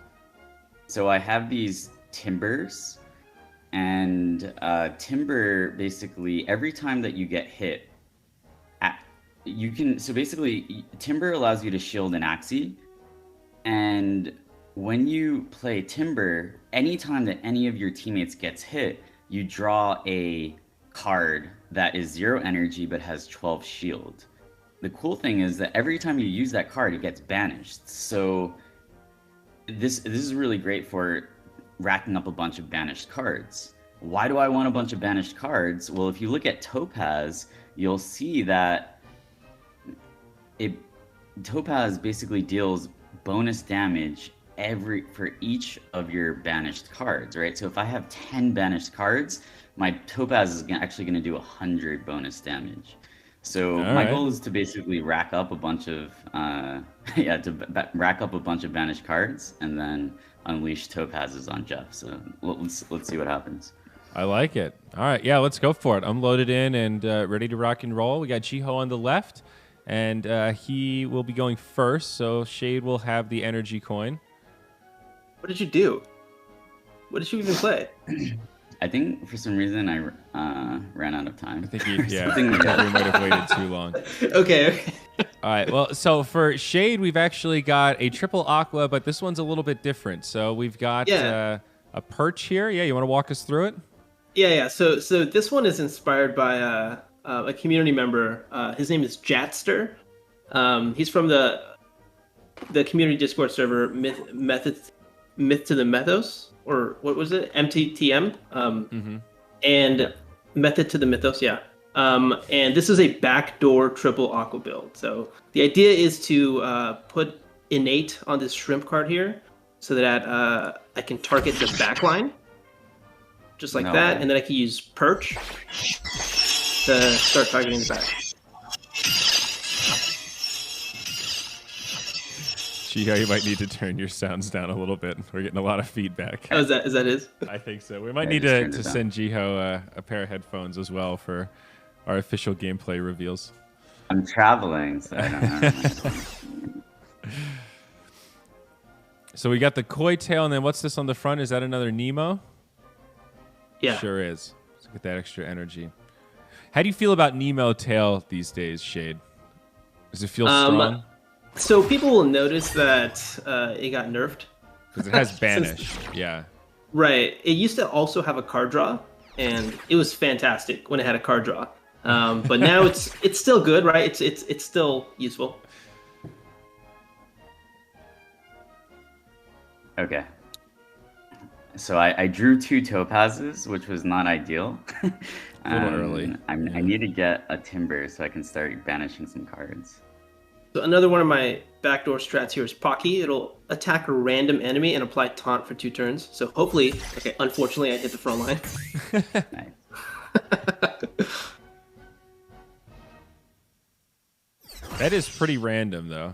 So I have these timbers, and timber basically every time that you get hit, timber allows you to shield an Axie, and when you play timber, anytime that any of your teammates gets hit, you draw a card that is 0 energy but has 12 shield. The cool thing is that every time you use that card, it gets banished. So this is really great for racking up a bunch of banished cards. Why do I want a bunch of banished cards? Well, if you look at Topaz, you'll see that Topaz basically deals bonus damage for each of your banished cards, right? So if I have 10 banished cards, my Topaz is actually going to do 100 bonus damage. So my goal is to basically rack up a bunch of rack up a bunch of banished cards and then unleash Topazes on Jeff. So let's see what happens. I like it. All right, yeah, let's go for it. I'm loaded in and ready to rock and roll. We got Jiho on the left, and he will be going first, so Shade will have the energy coin. What did you do? What did you even play? I think for some reason I ran out of time. I think we might have waited too long. Okay. All right, well, so for Shade, we've actually got a triple Aqua, but this one's a little bit different. So we've got a perch here. Yeah, you want to walk us through it? Yeah. So this one is inspired by a community member. His name is Jatster. He's from the community Discord server Myth to the Mythos, or what was it? MTTM. And Method to the Mythos, yeah. And this is a backdoor triple Aqua build. So the idea is to put Innate on this shrimp card here, so that I can target the backline, just like that, and then I can use Perch to start targeting the back. Jiho, you might need to turn your sounds down a little bit. We're getting a lot of feedback. Oh, is that his? I think so. We might need to send Jiho a pair of headphones as well for our official gameplay reveals. I'm traveling, so I don't know. So we got the koi tail, and then what's this on the front? Is that another Nemo? Yeah. Sure is. Let's get that extra energy. How do you feel about Nemo tail these days, Shade? Does it feel strong? So people will notice that it got nerfed. Because it has banish. Yeah. Right. It used to also have a card draw, and it was fantastic when it had a card draw. But now it's still good, right? It's still useful. Okay. So I drew 2 topazes, which was not ideal. A little early. I need to get a timber so I can start banishing some cards. So another one of my backdoor strats here is Pocky. It'll attack a random enemy and apply taunt for 2 turns. So hopefully, okay, unfortunately I hit the front line. Nice. That is pretty random, though.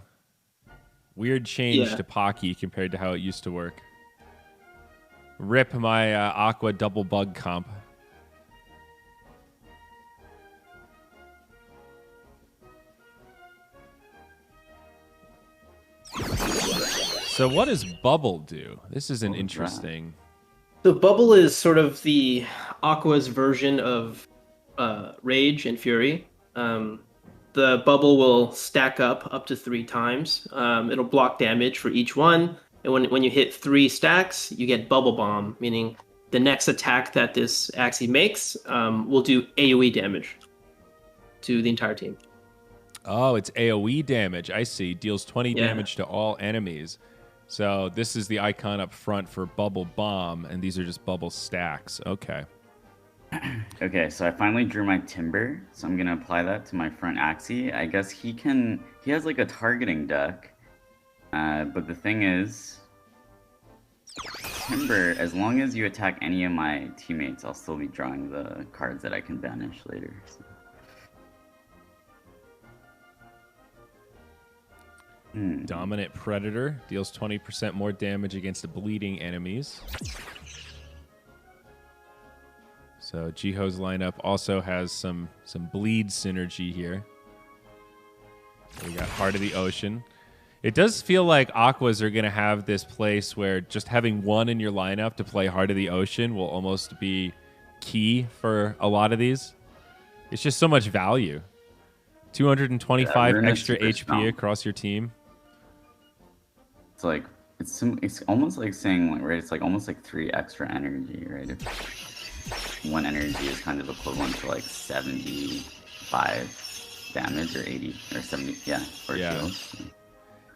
Weird change Yeah. to Pocky compared to how it used to work. Rip my Aqua double bug comp. So what does Bubble do? This is an interesting... So Bubble is sort of the Aqua's version of Rage and Fury. The Bubble will stack up to 3 times. It'll block damage for each one. And when you hit 3 stacks, you get Bubble Bomb, meaning the next attack that this Axie makes will do AoE damage to the entire team. Oh, it's AoE damage. I see. Deals 20 Yeah. damage to all enemies. So this is the icon up front for Bubble Bomb, and these are just bubble stacks. Okay. Okay, so I finally drew my timber, so I'm gonna apply that to my front Axie. I guess he has like a targeting deck, but the thing is, timber, as long as you attack any of my teammates, I'll still be drawing the cards that I can banish later. So. Dominant Predator deals 20% more damage against bleeding enemies. So Jiho's lineup also has some bleed synergy here. We got Heart of the Ocean. It does feel like Aquas are going to have this place where just having one in your lineup to play Heart of the Ocean will almost be key for a lot of these. It's just so much value. 225 extra HP strong. across your team. It's like it's almost like saying like, right. It's like almost like 3 extra energy, right? If 1 energy is kind of equivalent to like 75 damage or 80 or 70, or kills.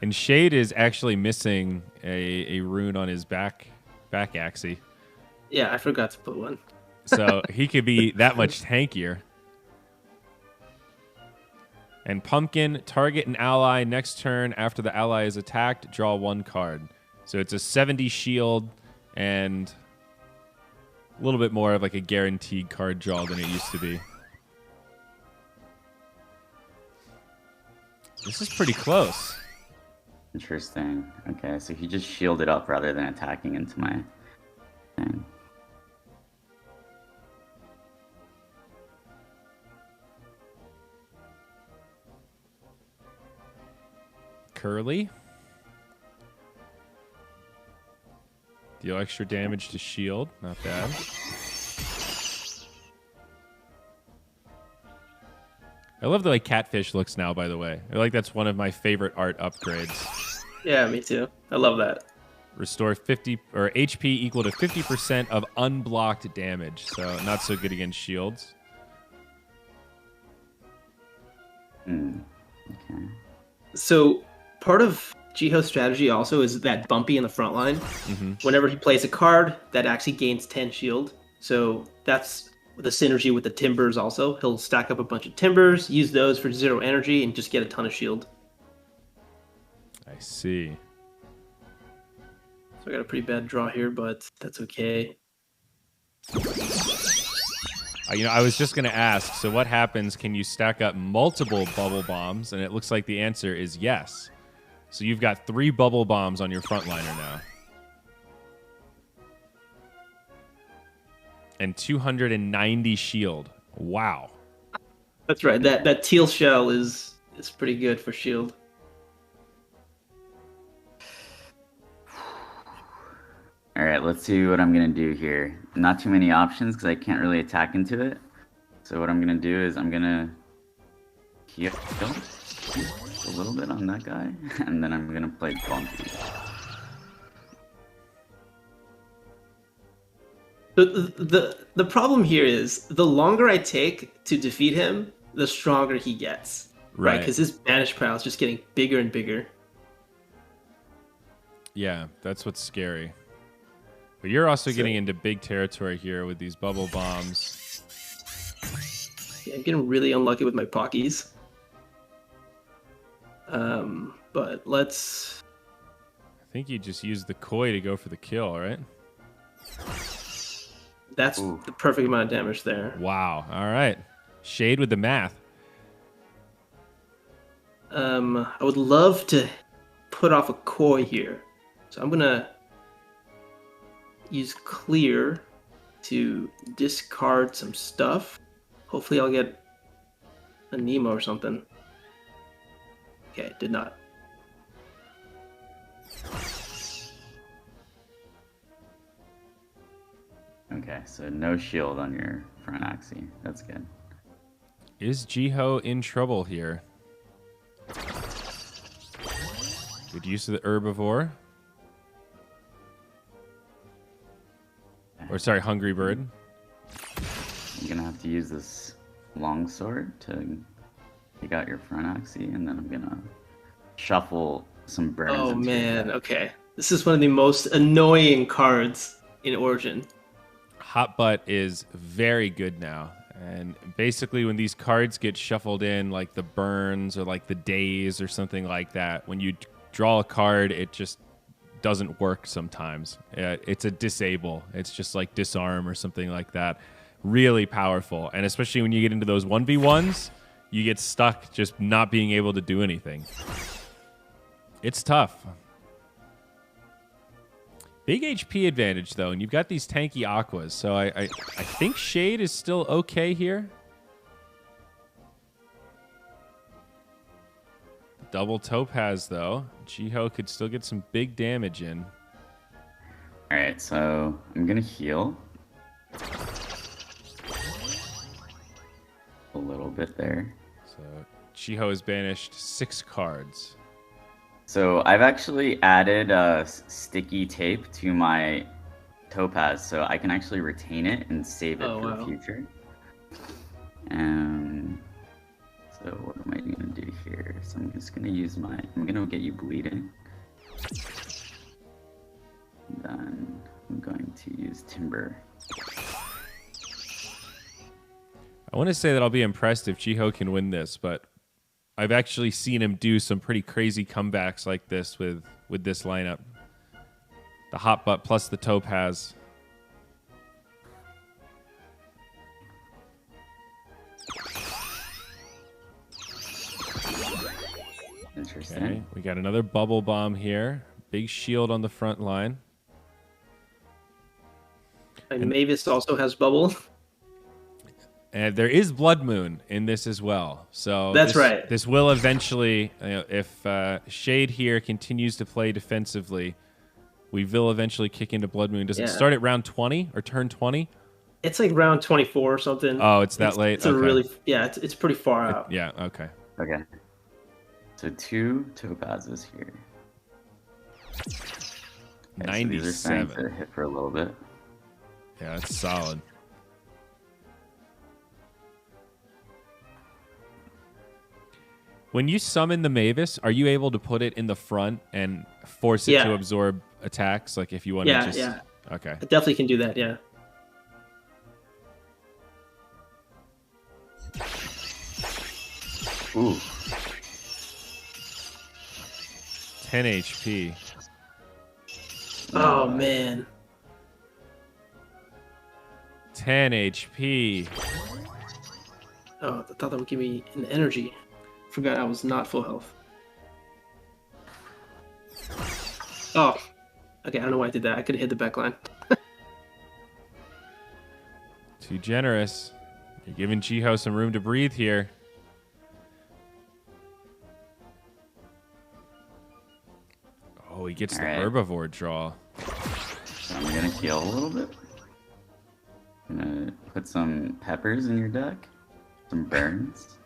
And Shade is actually missing a rune on his back Axie. Yeah, I forgot to put one. So he could be that much tankier. And Pumpkin, target an ally next turn after the ally is attacked, draw 1 card. So it's a 70 shield and a little bit more of like a guaranteed card draw than it used to be. This is pretty close. Interesting. Okay, so he just shielded up rather than attacking into my thing. Curly. Deal extra damage to shield. Not bad. I love the way Catfish looks now, by the way. I like that's one of my favorite art upgrades. Yeah, me too. I love that. Restore 50 or HP equal to 50% of unblocked damage. So not so good against shields. Okay. So part of Jiho's strategy also is that bumpy in the front line. Whenever he plays a card, that actually gains 10 shield. So that's the synergy with the timbers also. He'll stack up a bunch of timbers, use those for 0 energy, and just get a ton of shield. I see. So I got a pretty bad draw here, but that's okay. I was just going to ask, so what happens? Can you stack up multiple bubble bombs? And it looks like the answer is yes. So you've got 3 bubble bombs on your frontliner now. And 290 shield. Wow. That's right. That teal shell is pretty good for shield. All right, let's see what I'm gonna do here. Not too many options because I can't really attack into it. So what I'm gonna do is I'm gonna heal a little bit on that guy, and then I'm gonna play Bunky. The problem here is the longer I take to defeat him, the stronger he gets. Right? Because his banish pile is just getting bigger and bigger. Yeah, that's what's scary. But you're also getting into big territory here with these bubble bombs. Yeah, I'm getting really unlucky with my Pockies. But let's... I think you just used the koi to go for the kill, right? That's the perfect amount of damage there. Wow. All right. Shade with the math. I would love to put off a koi here. So I'm going to use clear to discard some stuff. Hopefully I'll get a Nemo or something. Okay, did not. Okay, so no shield on your front Axie. That's good. Is Jiho in trouble here? Good use of the herbivore. Or sorry, hungry bird. I'm gonna have to use this longsword to take out your front Axie, and then I'm gonna shuffle some burns. Oh man, okay. This is one of the most annoying cards in Origin. Hot Butt is very good now. And basically when these cards get shuffled in, like the burns or like the days or something like that, when you draw a card, it just doesn't work sometimes. It's a disable. It's just like disarm or something like that. Really powerful. And especially when you get into those 1v1s, you get stuck just not being able to do anything. It's tough. Big HP advantage, though, and you've got these tanky Aquas, so I think Shade is still okay here. Double Topaz, though. Jiho could still get some big damage in. All right, so I'm going to heal a little bit there. So Jiho has banished 6 cards. So I've actually added sticky tape to my Topaz, so I can actually retain it and save it for the future. So what am I going to do here? So I'm just going to use I'm going to get you bleeding. Then I'm going to use Timber. I want to say that I'll be impressed if Jiho can win this, but I've actually seen him do some pretty crazy comebacks like this with this lineup. The Hot Butt plus the Topaz. Interesting. Okay, we got another bubble bomb here. Big shield on the front line. And Mavis also has bubble. And there is Blood Moon in this as well. So that's right. This will eventually, if Shade here continues to play defensively, we will eventually kick into Blood Moon. Does it start at round 20 or turn 20? It's like round 24 or something. Oh, it's that late? It's okay. It's pretty far out. Yeah, okay. Okay. So 2 Topazes here. Okay, 97. So these are starting to hit for a little bit. Yeah, that's solid. When you summon the Mavis, are you able to put it in the front and force it to absorb attacks? Like if you want to just... Yeah. Okay. I definitely can do that, yeah. Ooh. 10 HP. Oh, man. 10 HP. Oh, I thought that would give me an energy. Forgot I was not full health. Oh. Okay, I don't know why I did that. I could have hit the back line. Too generous. You're giving Jiho some room to breathe here. Oh, he gets the herbivore draw. So I'm gonna heal a little bit. I'm gonna put some peppers in your deck. Some burns.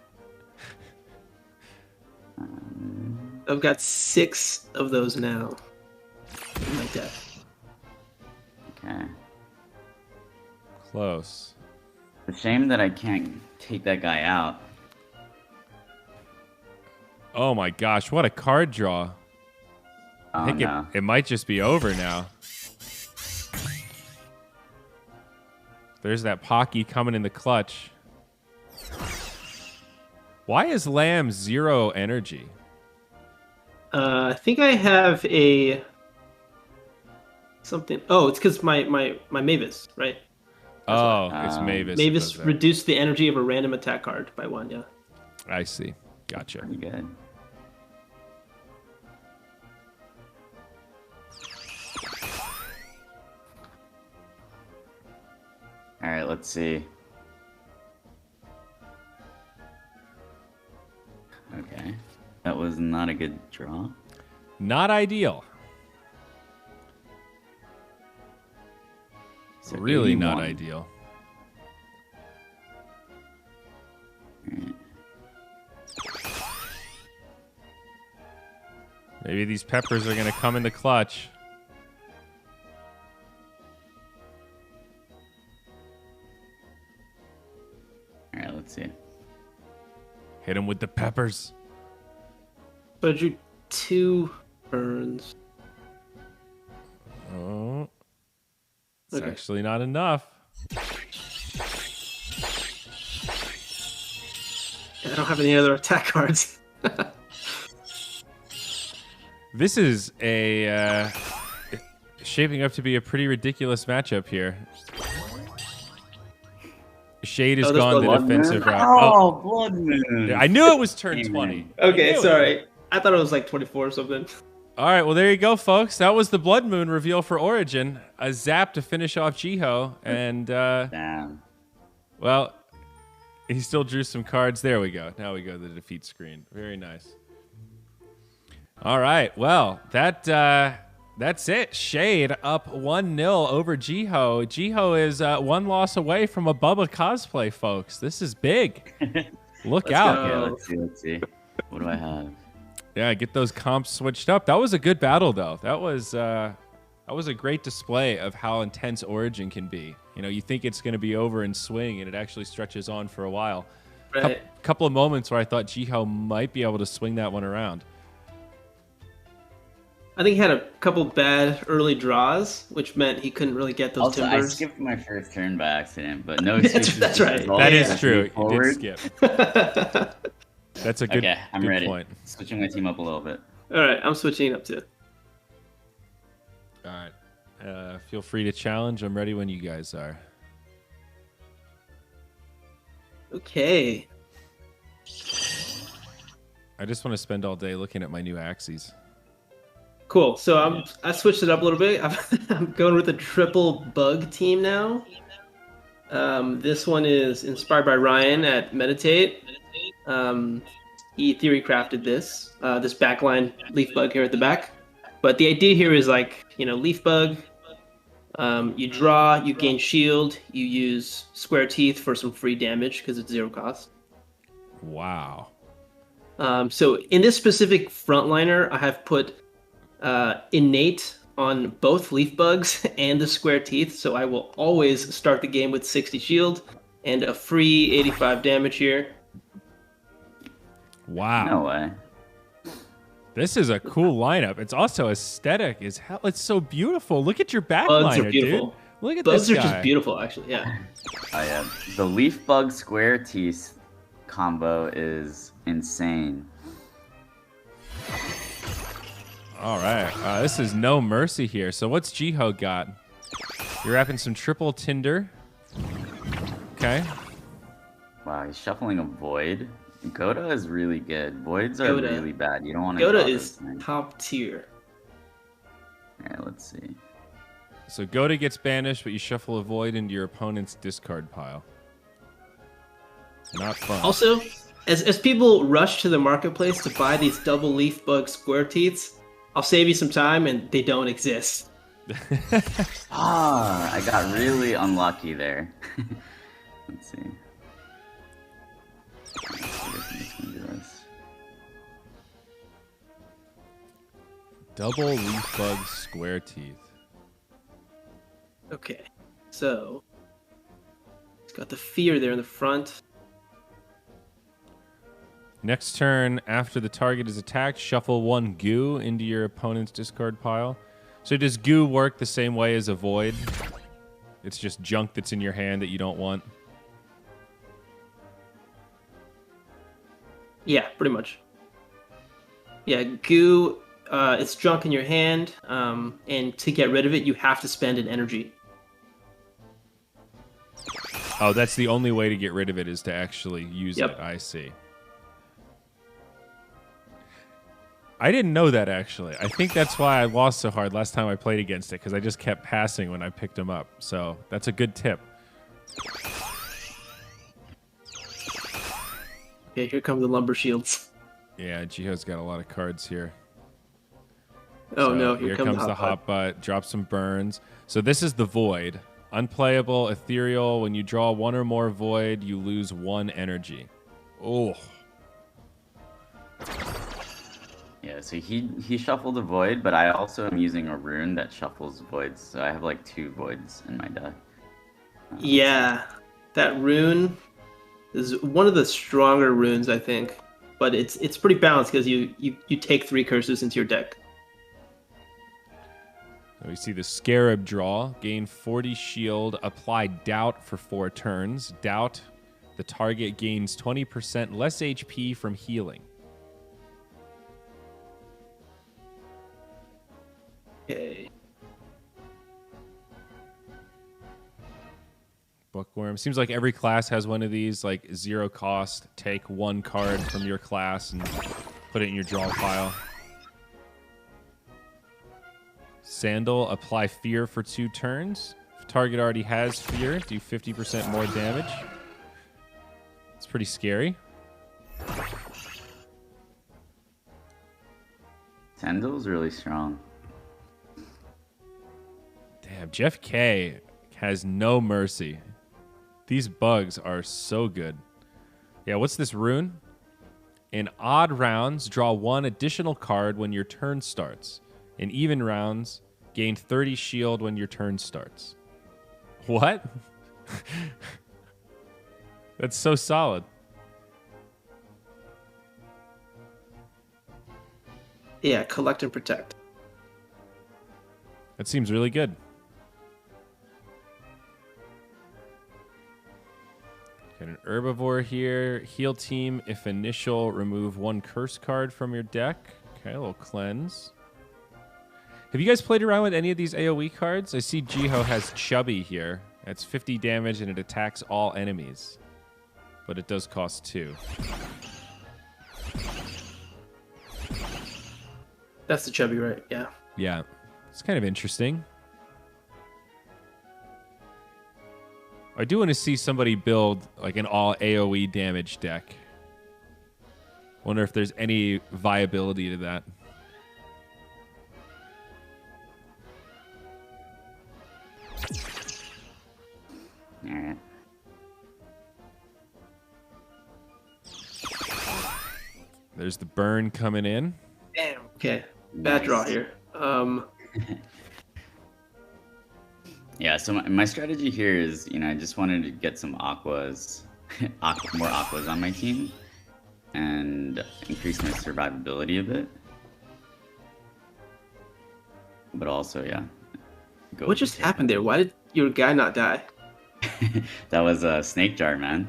I've got 6 of those now in my deck. Okay. Close. It's a shame that I can't take that guy out. Oh my gosh, what a card draw. Oh, I think no. it might just be over now. There's that Pocky coming in the clutch. Why is Lamb 0 energy? I think I have a something. Oh, it's because my Mavis, right? Oh, it's Mavis. Mavis reduced the energy of a random attack card by 1. Yeah. I see. Gotcha. Pretty good. All right, let's see. Okay. That was not a good draw. Not ideal. So Really 81. not ideal. Alright. Maybe these peppers are going to come in the clutch. All right, let's see. Hit him with the peppers. So I drew 2 burns. Oh. It's Okay. actually not enough. I don't have any other attack cards. This is a shaping up to be a pretty ridiculous matchup here. Shade has Oh, there's gone the Blood Moon? defensive route. Oh, Blood Moon. I knew it was turn Damn. 20. Okay, I knew it. sorry. I thought it was like 24 or something. All right, well, there you go, folks. That was the Blood Moon reveal for Origin. A zap to finish off Jiho. And, Damn. well, he still drew some cards. There we go. Now we go to the defeat screen. Very nice. All right, well, that's it. Shade up 1-0 over Jiho. Jiho is 1 loss away from a Bubba cosplay, folks. This is big. Look out. Okay, let's see. What do I have? Yeah, get those comps switched up. That was a good battle, though. That was a great display of how intense Origin can be. You know, you think it's going to be over in swing, and it actually stretches on for a while. Right. Couple of moments where I thought Jiho might be able to swing that one around. I think he had a couple bad early draws, which meant he couldn't really get those Also, I timbers. skipped my first turn by accident, but no That's- excuses. that's right. Because all That the is stuff true. moved You forward. did skip. That's a good, Okay, I'm good ready. point. Switching my team up a little bit. All right, I'm switching up too. All right. Feel free to challenge. I'm ready when you guys are. Okay. I just want to spend all day looking at my new Axies. Cool. So I switched it up a little bit. I'm going with a triple bug team now. This one is inspired by Ryan at Meditate. He theory crafted this backline leaf bug here at the back. But the idea here is like, leaf bug. You draw, you gain shield, you use square teeth for some free damage because it's 0 cost. Wow. So in this specific frontliner, I have put innate on both leaf bugs and the square teeth, so I will always start the game with 60 shield and a free 85 damage here. Wow. No way. This is a cool lineup. It's also aesthetic as hell. It's so beautiful. Look at your Bugs backliner, are beautiful. dude. Look at Bugs this are guy. just beautiful, actually. Yeah. Oh yeah, the leaf bug square teeth combo is insane. All right. This is no mercy here. So what's Jiho got? You're wrapping some triple Tinder. Okay. Wow, he's shuffling a void. Goda is really good. Voids are Goda. really bad. You don't want to. Yoda is top tier. Alright, let's see. So Goda gets banished, but you shuffle a void into your opponent's discard pile. Not fun. Also, as people rush to the marketplace to buy these double leaf bug square teeths, I'll save you some time, and they don't exist. I got really unlucky there. Let's see. I guess I'm just gonna do this. Double leaf bug square teeth. Okay, so it's got the fear there in the front. Next turn, after the target is attacked, shuffle 1 goo into your opponent's discard pile. So does goo work the same way as a void? It's just junk that's in your hand that you don't want? Yeah, pretty much. Yeah, goo, it's junk in your hand, and to get rid of it, you have to spend an energy. Oh, that's the only way to get rid of it is to actually use Yep. it. I see. I didn't know that, actually. I think that's why I lost so hard last time I played against it, because I just kept passing when I picked him up. So that's a good tip. Okay, here come the lumber shields. Yeah, Jiho's got a lot of cards here. Oh So no, here here comes the hot butt. Drop some burns. So this is the void. Unplayable, ethereal. When you draw 1 or more void, you lose 1 energy. Oh. Yeah, so he shuffled a void, but I also am using a rune that shuffles voids, so I have like 2 voids in my deck. Yeah, that rune is one of the stronger runes, I think. But it's pretty balanced because you take 3 curses into your deck. We see the Scarab draw. Gain 40 shield. Apply Doubt for 4 turns. Doubt. The target gains 20% less HP from healing. Okay. Bookworm. Seems like every class has one of these, like 0 cost. Take 1 card from your class and put it in your draw pile. Sandal. Apply Fear for 2 turns. If target already has Fear, do 50% more damage. It's pretty scary. Sandal's really strong. Damn, Jeff K has no mercy. These bugs are so good. Yeah, what's this rune? In odd rounds, draw 1 additional card when your turn starts. In even rounds, gain 30 shield when your turn starts. What? That's so solid. Yeah, collect and protect. That seems really good. Got an herbivore here. Heal team, if initial, remove 1 curse card from your deck. Okay, a little cleanse. Have you guys played around with any of these AoE cards? I see Jiho has Chubby here. That's 50 damage and it attacks all enemies. But it does cost 2. That's the chubby, right? Yeah. Yeah. It's kind of interesting. I do want to see somebody build like an all AoE damage deck. Wonder if there's any viability to that. All right. There's the burn coming in. Damn. Okay. Bad draw here. Yeah, so my strategy here is, I just wanted to get some aquas, more aquas on my team, and increase my survivability a bit. But also, yeah. What just happened there? Why did your guy not die? That was a snake jar, man.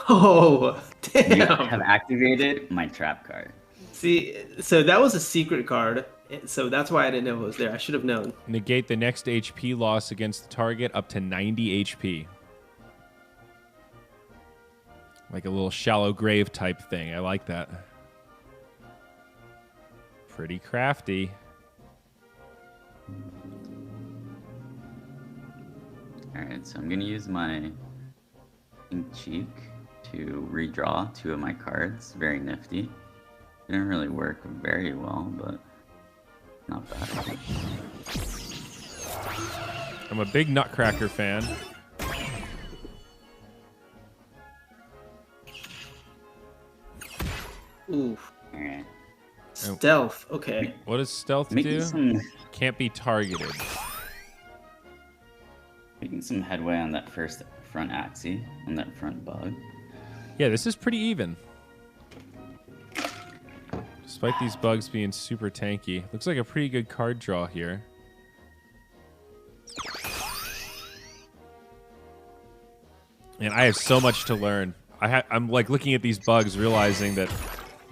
Oh, You damn. have activated my trap card. See, so that was a secret card. So that's why I didn't know it was there. I should have known. Negate the next HP loss against the target up to 90 HP. Like a little shallow grave type thing. I like that. Pretty crafty. Alright, so I'm going to use my Ink Cheek to redraw 2 of my cards. Very nifty. Didn't really work very well, but not bad. I'm a big Nutcracker fan. Oof. Alright. Stealth. Okay. What does stealth Making do? Can't be targeted. Making some headway on that first front Axie, on that front bug. Yeah, this is pretty even. Despite these bugs being super tanky. Looks like a pretty good card draw here. And I have so much to learn. I'm like looking at these bugs, realizing that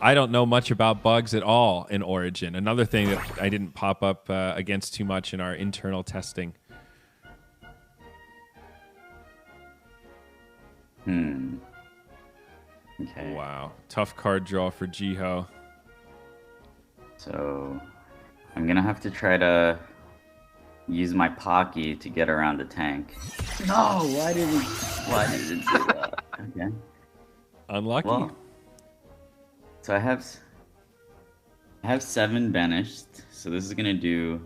I don't know much about bugs at all in Origin. Another thing that I didn't pop up against too much in our internal testing. Okay. Wow. Tough card draw for Jiho. So I'm gonna have to try to use my Pocky to get around the tank. No, why did it do that? Okay. Unlucky. Well, so I have 7 banished, so this is gonna do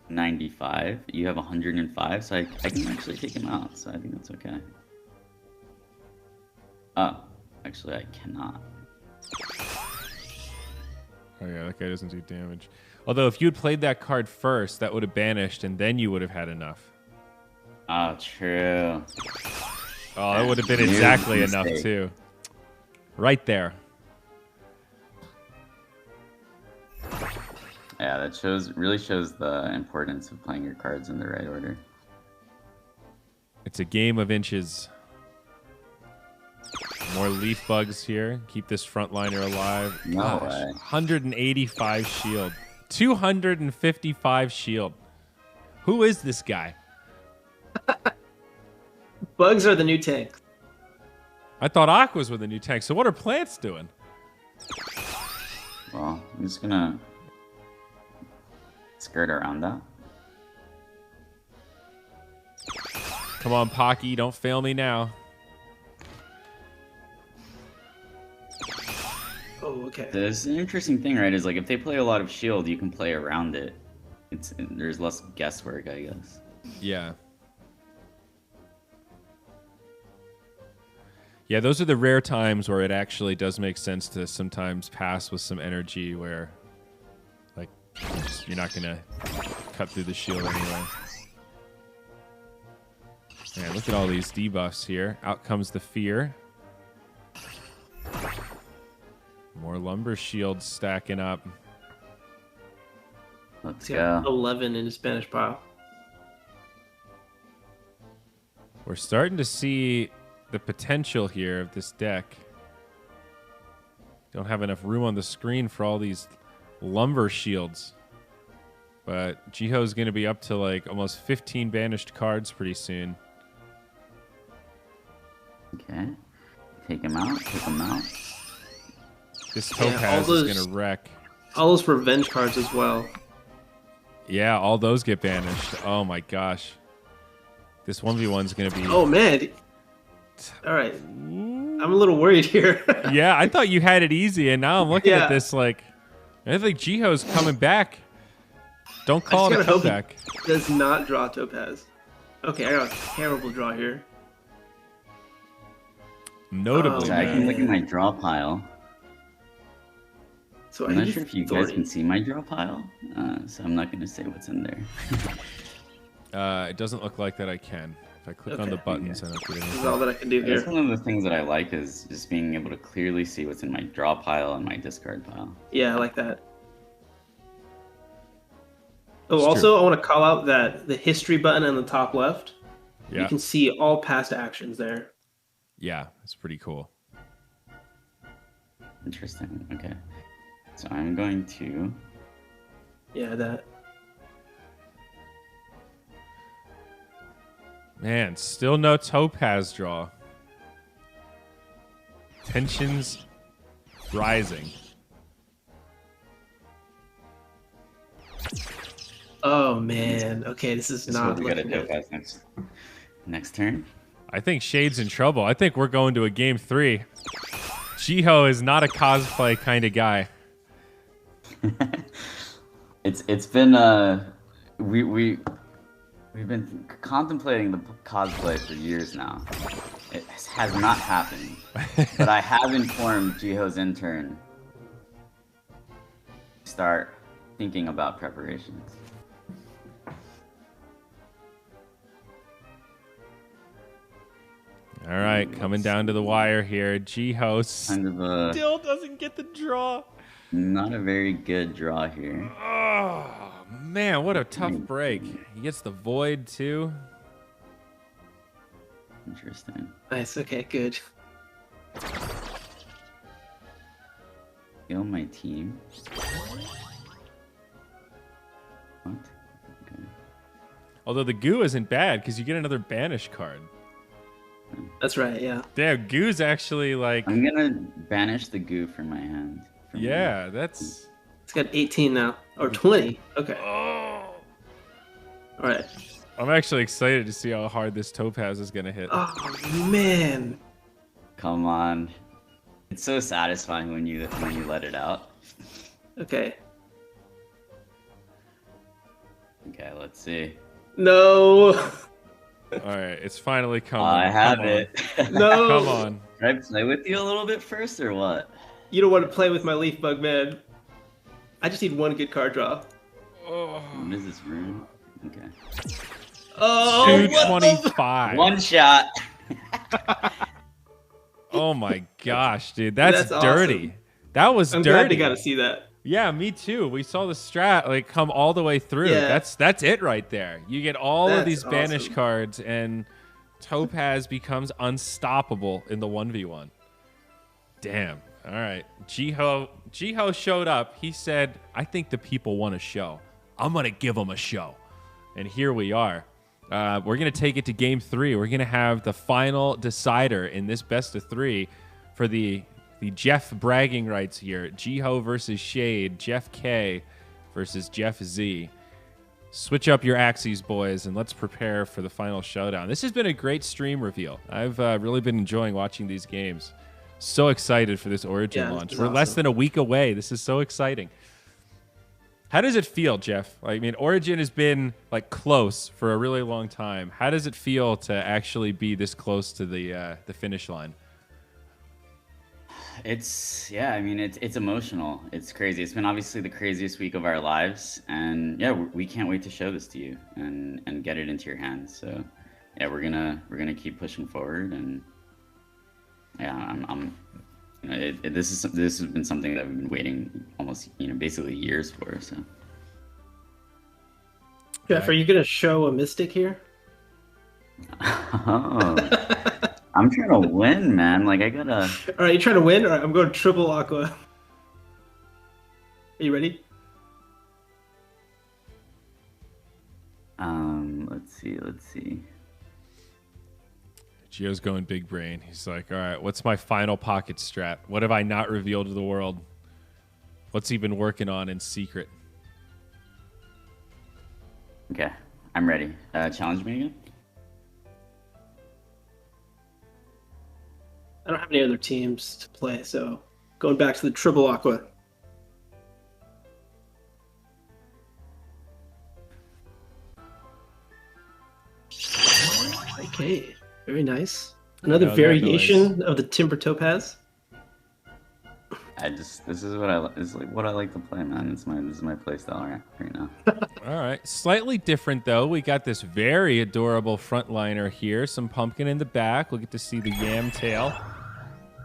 95. You have 105, so I can actually take him out, so I think that's okay. Oh, actually I cannot. Oh yeah, that guy doesn't do damage. Although if you had played that card first, that would have banished, and then you would have had enough. Oh, true. Oh, that would have been Huge exactly mistake. enough too. Right there. Yeah, that really shows the importance of playing your cards in the right order. It's a game of inches. More leaf bugs here. Keep this frontliner alive. No Gosh, way. 185 shield. 255 shield. Who is this guy? Bugs are the new tanks. I thought Aquas were the new tank. So what are plants doing? Well, I'm just gonna skirt around that. Come on, Pocky. Don't fail me now. Oh, okay. There's an interesting thing, right? Is like if they play a lot of shield, you can play around it. There's less guesswork, I guess. Yeah. Yeah, those are the rare times where it actually does make sense to sometimes pass with some energy where, like, you're not going to cut through the shield anyway. Man, look at all these debuffs here. Out comes the fear. More lumber shields stacking up. Let's He's got go. 11 in his Spanish pile. We're starting to see the potential here of this deck. Don't have enough room on the screen for all these lumber shields. But Jiho's going to be up to like almost 15 banished cards pretty soon. Okay. Take him out. Take him out. This Yeah, Topaz all is those- going to wreck. All those revenge cards as well. Yeah, all those get banished. Oh my gosh. This 1v1's going to be... Oh, man. All right. I'm a little worried here. Yeah, I thought you had it easy, and now I'm looking Yeah. at this like... I think Jiho's coming back. Don't I call just it a gotta hope he comeback. does not draw Topaz. Okay, I got a terrible draw here. Notably, Oh, So I can man. look at my draw pile. So I'm I not need sure if you guys Thorny. can see my draw pile, so I'm not going to say what's in there. It doesn't look like that I can. If I click on the Okay. buttons, I don't get This is anything. all that I can do That's here. one of the things that I like is just being able to clearly see what's in my draw pile and my discard pile. Yeah, I like that. Oh, It's also, I want to call out that the history button on the top left, you Yeah, can see all past actions there. yeah, it's pretty cool. Interesting. Okay. So I'm going to... Yeah, that. Man, still no Topaz draw. Tensions rising. Oh man. Okay, this is This not will we got a looking good. Topaz next turn. I think Shade's in trouble. I think we're going to a game 3. Jiho is not a cosplay kind of guy. It's been we've been contemplating the cosplay for years now. It has not happened, but I have informed Jiho's intern to start thinking about preparations. All right, coming down to the wire here. Jiho Kind of a still doesn't get the draw. not a very good draw here. Oh, man, what a tough break. He gets the void, too. Interesting. Nice. Okay, good. Kill my team. What? Okay. Although the goo isn't bad because you get another banish card. That's right. Yeah. Damn, goo's actually like... I'm gonna banish the goo from my hand. Yeah, that's... It's got 18 now, or 20. Okay. Oh. All right. I'm actually excited to see how hard this Topaz is going to hit. Oh man. Come on. It's so satisfying when you let it out. Okay. Okay, let's see. No. All right, it's finally coming. I have Come on. it. No. Come on. Can I play with you a little bit first, or what? You don't want to play with my leaf bug, man. I just need one good card draw. Oh. What is this rune? Okay. Oh, 225. One shot. Oh my gosh, dude. That's That's dirty. awesome. That was I'm dirty. glad you got to see that. Yeah, me too. We saw the strat like come all the way through. Yeah. That's it right there. You get all of That's these banish awesome. cards, and Topaz becomes unstoppable in the 1v1. Damn. All right. Jiho showed up. He said, I think the people want a show. I'm going to give them a show. And here we are. We're going to take it to game 3. We're going to have the final decider in this best of 3 for the Jeff bragging rights here. Jiho versus Shade. Jeff K versus Jeff Z. Switch up your Axies, boys, and let's prepare for the final showdown. This has been a great stream reveal. I've really been enjoying watching these games. So excited for this Origin launch. We're less than a week away. This is so exciting. How does it feel, Jeff? I mean, Origin has been like close for a really long time. How does it feel to actually be this close to the finish line? It's emotional. It's crazy. It's been obviously the craziest week of our lives, and yeah, we can't wait to show this to you and get it into your hands. So yeah, we're gonna keep pushing forward, and yeah, this has been something that we've been waiting almost basically years for. So Jeff, are you gonna show a mystic here? oh. I'm trying to win, man. Like, I gotta... All right, you trying to win? All right, I'm going triple Aqua. Are you ready? Let's see. Gio's going big brain. He's like, all right, what's my final pocket strat? What have I not revealed to the world? What's he been working on in secret? Okay, I'm ready. Challenge me again? I don't have any other teams to play, so going back to the triple Aqua. Okay, very nice. Another variation of the Timber Topaz. This is what I like to play, man. This is my play style right now. All right, slightly different though. We got this very adorable frontliner here. Some pumpkin in the back. We'll get to see the yam tail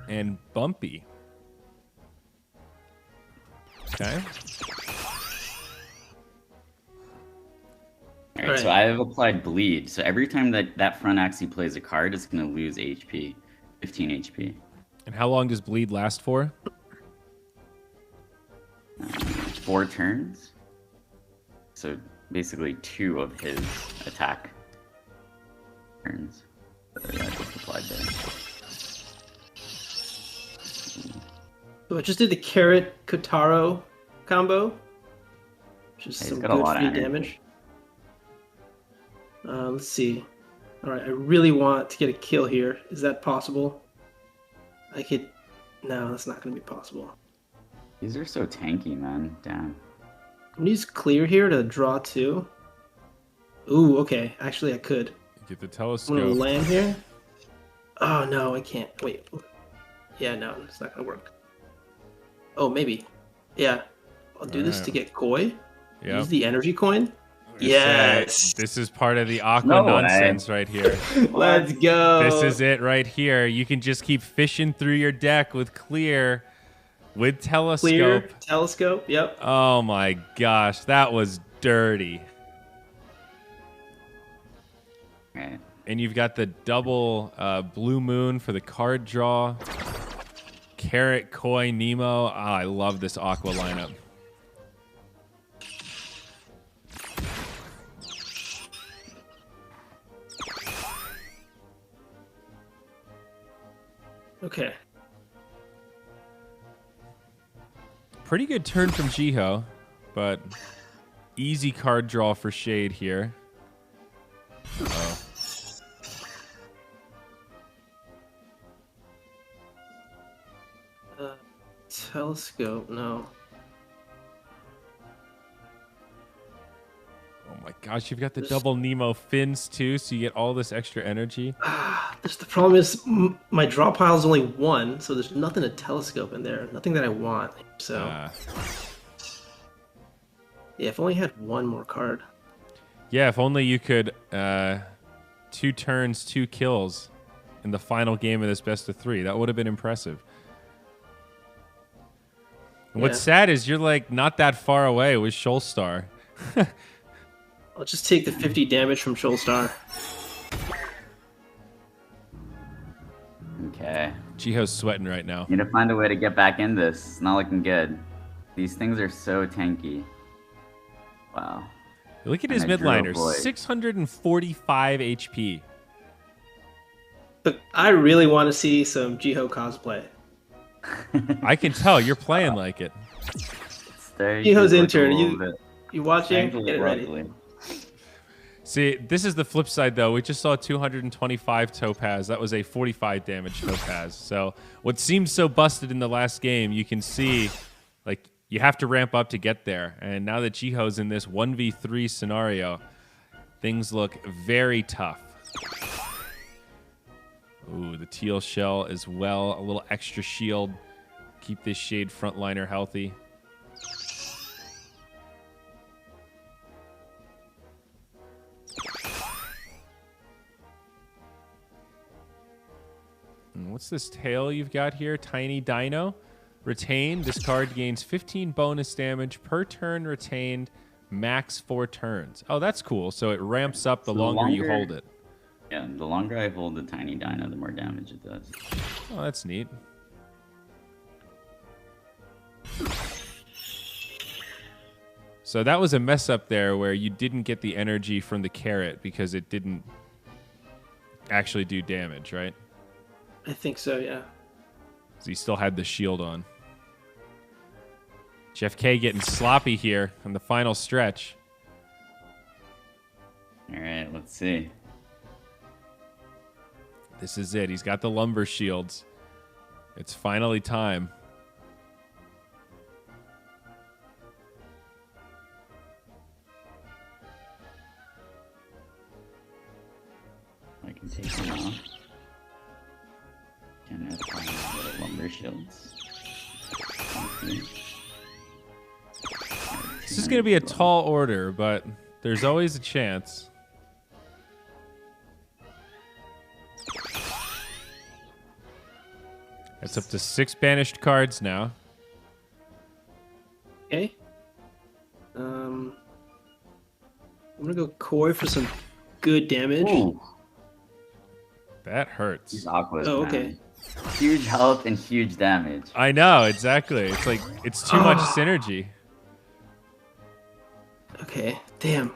and Bumpy. Okay. All right, so I have applied bleed. So every time that front Axie plays a card, it's going to lose HP, 15 HP. And how long does bleed last for? 4 turns. So basically 2 of his attack turns. So yeah, I just applied there. So I just did the Carrot Kotaro combo, which is some got a good lot of free energy. damage. Let's see. All right, I really want to get a kill here. Is that possible? I could... No, that's not going to be possible. These are so tanky, man. Damn. I'm going to use clear here to draw 2. Ooh, okay. Actually, I could. Get the I'm telescope. going to land here. Oh, no, I can't. Wait. Yeah, no, it's not going to work. Oh, maybe. Yeah. I'll do this to get koi. Yep. Use the energy coin. This, Yes. This is part of the Aqua No nonsense right here. Let's go. This is it right here. You can just keep fishing through your deck with clear, with telescope. Clear telescope. Yep. Oh my gosh, that was dirty. Okay. And you've got the double blue moon for the card draw. Carrot, Koi, Nemo. Oh, I love this Aqua lineup. Okay. Pretty good turn from Jiho, but easy card draw for Shade here. Uh-oh. Telescope, no. Oh my gosh, you've got the double Nemo fins too, so you get all this extra energy. The problem is my draw pile is only 1, so there's nothing to telescope in there. Nothing that I want. So yeah, if only I had 1 more card. Yeah, if only you could 2 turns, 2 kills in the final game of this best of 3. That would have been impressive. And what's sad is you're like not that far away with Shoalstar. I'll just take the 50 damage from Shoalstar. Okay. Jiho's sweating right now. Need to find a way to get back in this. It's not looking good. These things are so tanky. Wow. Look at And his I drew a midliner, void. 645 HP. But I really want to see some Jiho cosplay. I can tell you're playing like it. Jiho's intern, you watching? Get it ready. See, this is the flip side, though. We just saw 225 Topaz. That was a 45 damage Topaz. So what seemed so busted in the last game, you can see, like, you have to ramp up to get there. And now that Jiho's in this 1v3 scenario, things look very tough. Ooh, the teal shell as well. A little extra shield. Keep this Shade frontliner healthy. And what's this tail you've got here? Tiny Dino. Retain. This card gains 15 bonus damage per turn retained. Max 4 turns. Oh, that's cool. So it ramps up the longer you hold it. Yeah, the longer I hold the tiny dino, the more damage it does. Oh, that's neat. So that was a mess up there where you didn't get the energy from the carrot because it didn't actually do damage, right? I think so, yeah. So he still had the shield on. Jeff K getting sloppy here on the final stretch. All right, let's see. This is it. He's got the lumber shields. It's finally time. I can take them off. Can I find little lumber shields? Okay. This is going to be a tall order, but there's always a chance. That's up to 6 banished cards now. Okay. I'm gonna go Koi for some good damage. Ooh, That hurts. these Aquas, Oh, man. okay. Huge health and huge damage. I know, exactly. It's like, it's too much synergy. Okay. Damn.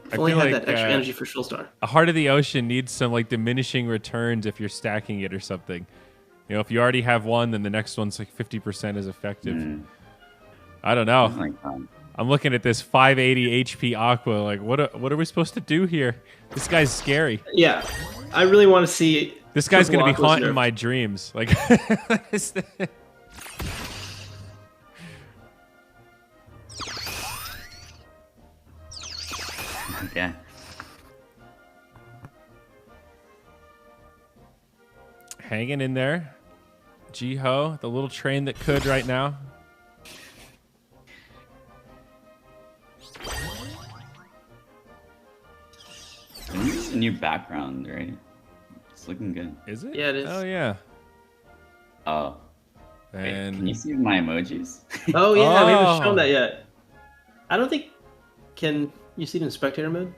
If I only feel had like, that extra energy for Shoalstar. A Heart of the Ocean needs some like diminishing returns if you're stacking it or something. You know, if you already have one, then the next one's like 50% as effective. I don't know. Like, I'm looking at this 580 HP Aqua. Like, what are we supposed to do here? This guy's scary. Yeah, I really want to see. This guy's going to be Aqua's haunting nerfed. my dreams. Like, what is this? Yeah. Hanging in there. Jiho, the little train that could right now. This is a new background, right? It's looking good. Is it? Yeah, it is. Oh, yeah. Oh. Wait, And can you see my emojis? Oh yeah, we haven't shown Oh. that yet. I don't think. Can you see it in spectator mode?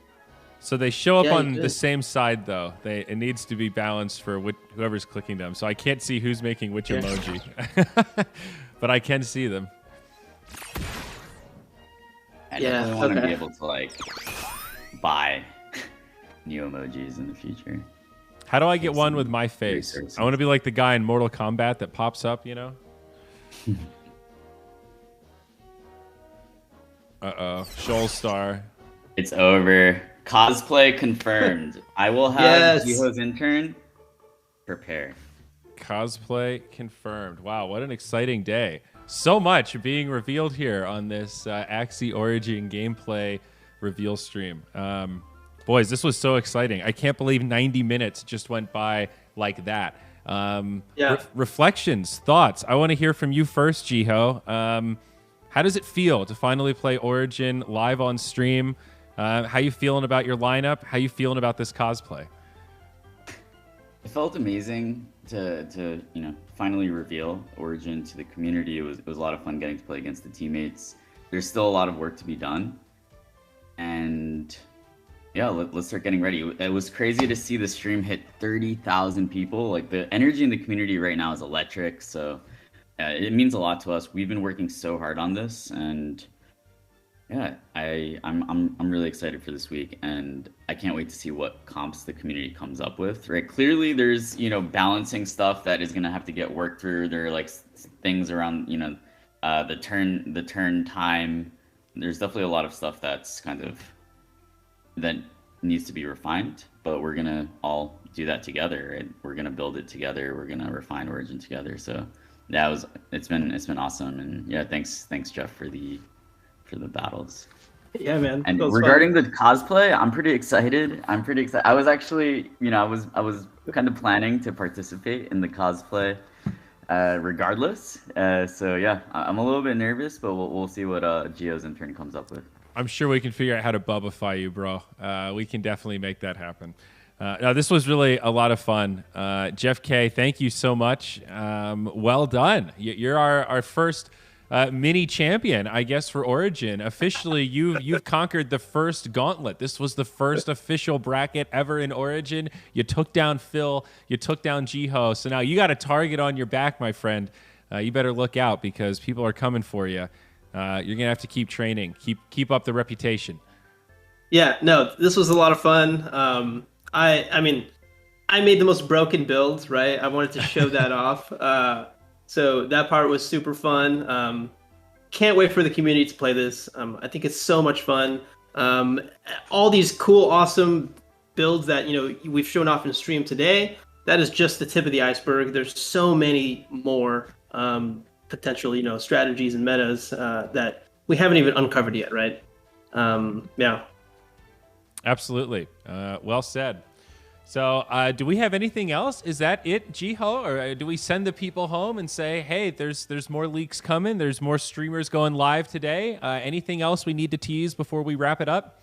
so they show up Yeah, you on the did. same side, though. It needs to be balanced for whoever's clicking them. So I can't see who's making which Yeah. emoji. But I can see them. I Yeah, definitely want to okay. be able to like buy new emojis in the future. How do I get one with my face? resources. I want to be like the guy in Mortal Kombat that pops up, you know? Uh-oh. Shoal Star. It's over. Cosplay confirmed. I will have Yes. Jiho's intern prepare. Cosplay confirmed. Wow, what an exciting day. So much being revealed here on this Axie Origin gameplay reveal stream. Boys, this was so exciting. I can't believe 90 minutes just went by like that. Yeah. Reflections, thoughts. I want to hear from you first, Jiho. How does it feel to finally play Origin live on stream? How you feeling about your lineup? How you feeling about this cosplay? It felt amazing to finally reveal Origin to the community. It was a lot of fun getting to play against the teammates. There's still a lot of work to be done, and yeah, let's start getting ready. It was crazy to see the stream hit 30,000 people. Like the energy in the community right now is electric. So it means a lot to us. We've been working so hard on this, and yeah, I'm really excited for this week, and I can't wait to see what comps the community comes up with. Right, clearly there's balancing stuff that is gonna have to get worked through. There are like things around the turn time. There's definitely a lot of stuff that's that needs to be refined, but we're gonna all do that together. Right? We're gonna build it together. We're gonna refine Origin together. So it's been awesome, and yeah, thanks Jeff for the battles. Yeah, man. And That was regarding fun. the cosplay, I'm pretty excited. I was actually, I was kind of planning to participate in the cosplay, regardless. So yeah, I'm a little bit nervous, but we'll see what Gio's intern comes up with. I'm sure we can figure out how to bubbify you, bro. We can definitely make that happen. No, this was really a lot of fun. Jeff K, thank you so much. Well done. You're our first mini champion, I guess, for Origin. Officially, you've conquered the first gauntlet. This was the first official bracket ever in Origin. You took down Phil. You took down Jiho. So now you got a target on your back, my friend. You better look out because people are coming for you. You're gonna have to keep training. Keep up the reputation. Yeah, no, this was a lot of fun. I mean, I made the most broken builds, right? I wanted to show that off. So that part was super fun. Can't wait for the community to play this. I think it's so much fun. All these cool, awesome builds that we've shown off in stream today. That is just the tip of the iceberg. There's so many more potential, strategies and metas that we haven't even uncovered yet, right? Yeah. Absolutely. Well said. So do we have anything else? Is that it, Jiho? Or do we send the people home and say, hey, there's more leaks coming. There's more streamers going live today. Anything else we need to tease before we wrap it up?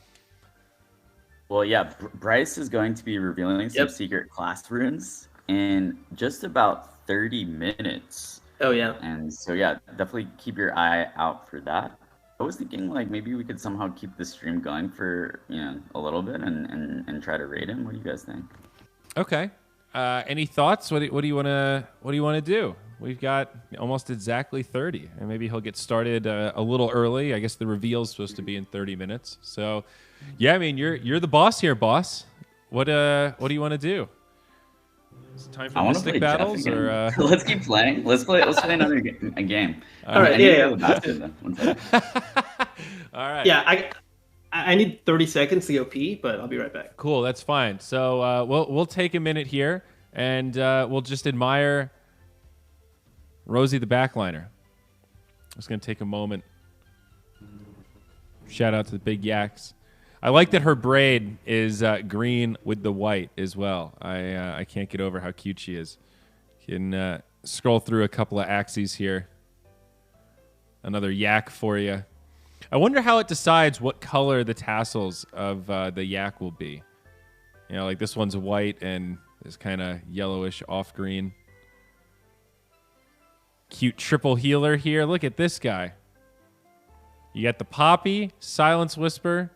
Well, yeah, Bryce is going to be revealing some secret class runes in just about 30 minutes. Oh, yeah. And so, yeah, definitely keep your eye out for that. I was thinking like maybe we could somehow keep the stream going for a little bit and try to raid him. What do you guys think? Okay. Any thoughts? What do you want to do? We've got almost exactly 30, and maybe he'll get started a little early. I guess the reveal is supposed to be in 30 minutes. So, yeah, I mean you're the boss here, boss. What do you want to do? Is it time for Mystic Battles, or let's keep playing. Let's play another game. All right, yeah. All right. Yeah, I need 30 seconds to go pee, but I'll be right back. Cool, that's fine. So we'll take a minute here, and we'll just admire Rosie the backliner. Just gonna take a moment. Shout out to the big yaks. I like that her braid is green with the white as well. I can't get over how cute she is. Can scroll through a couple of Axies here. Another yak for you. I wonder how it decides what color the tassels of the yak will be. You know, like this one's white and is kind of yellowish off green. Cute triple healer here. Look at this guy. You got the Poppy, Silence Whisper,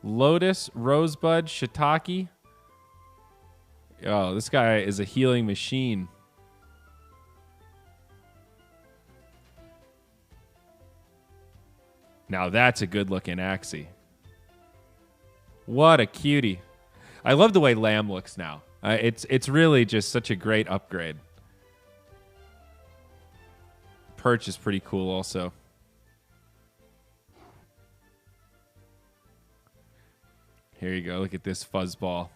Lotus, Rosebud, Shiitake. Oh, this guy is a healing machine. Now that's a good-looking Axie. What a cutie. I love the way Lamb looks now. It's really just such a great upgrade. Perch is pretty cool also. Here you go. Look at this fuzzball.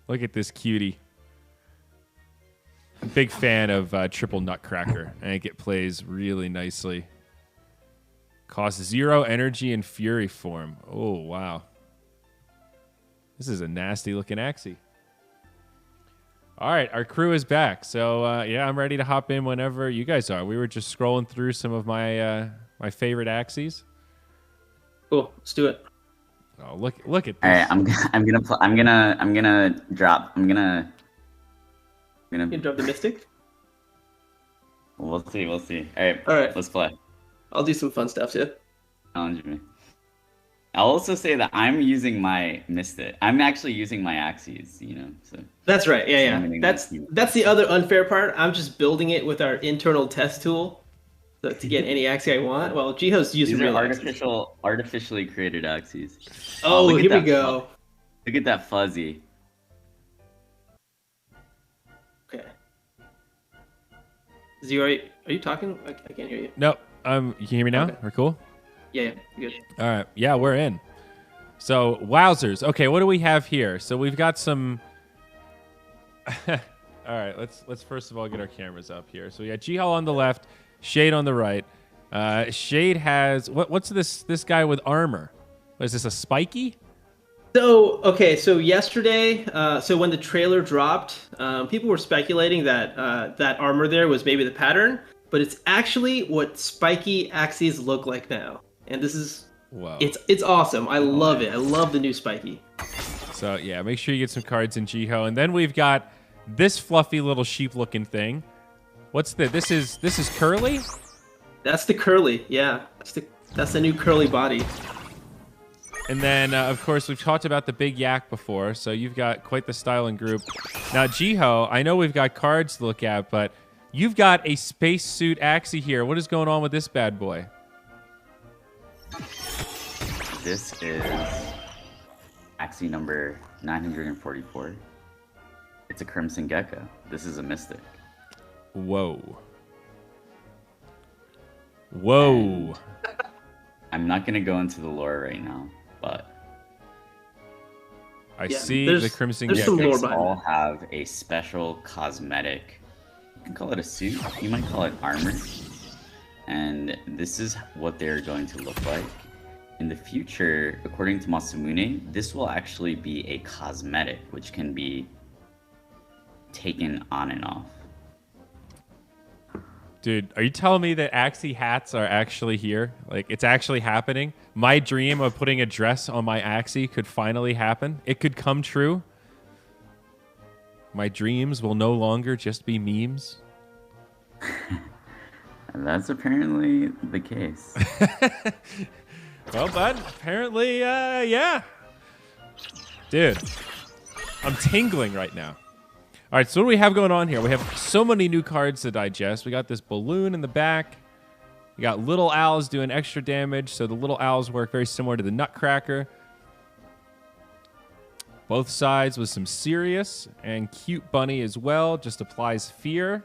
Look at this cutie. Big fan of Triple Nutcracker. I think it plays really nicely. Costs 0 energy in Fury form. Oh, wow. This is a nasty looking Axie. All right, our crew is back. So, yeah, I'm ready to hop in whenever you guys are. We were just scrolling through some of my my favorite Axies. Cool, let's do it. Oh, look at this. All right, I'm gonna drop. You drop the Mystic? We'll see. All right, let's play. I'll do some fun stuff too. Challenge me. I'll also say that I'm using my Mystic. I'm actually using my Axies, you know. So that's right. Yeah. That's the other unfair part. I'm just building it with our internal test tool to get any Axie I want. Well, Jiho's using real artificially created Axies. Oh, here we go. Look at that fuzzy. Okay. Zero, are you talking? I can't hear you. No. You can hear me now? Okay. We're cool? Yeah, good. All right. Yeah, we're in. So, wowzers. Okay, what do we have here? So, we've got some... All right, let's first of all get our cameras up here. So, we got Jihal on the left, Shade on the right. Shade has... What's this guy with armor? Is this a spiky? So yesterday, so when the trailer dropped, people were speculating that that armor there was maybe the pattern, but it's actually what spiky Axies look like now. And this is, whoa. It's awesome. I love it. I love the new spiky. So yeah, make sure you get some cards in Jiho. And then we've got this fluffy little sheep-looking thing. What's this is Curly? That's the Curly, yeah. That's the new Curly body. And then, of course, we've talked about the big yak before, so you've got quite the styling group. Now, Jiho, I know we've got cards to look at, but you've got a spacesuit Axie here. What is going on with this bad boy? This is Axie number 944. It's a Crimson Gecko. This is a Mystic. Whoa. Whoa. I'm not going to go into the lore right now, but I see the Crimson Gecko. They all have a special cosmetic. You can call it a suit. You might call it armor. And this is what they're going to look like. In the future, according to Masamune, this will actually be a cosmetic, which can be taken on and off. Dude, are you telling me that Axie hats are actually here? Like, it's actually happening? My dream of putting a dress on my Axie could finally happen? It could come true? My dreams will no longer just be memes? And that's apparently the case. Well, bud, apparently, yeah. Dude, I'm tingling right now. All right, so what do we have going on here? We have so many new cards to digest. We got this balloon in the back. We got little owls doing extra damage, so the little owls work very similar to the Nutcracker. Both sides with some serious and cute bunny as well. Just applies fear.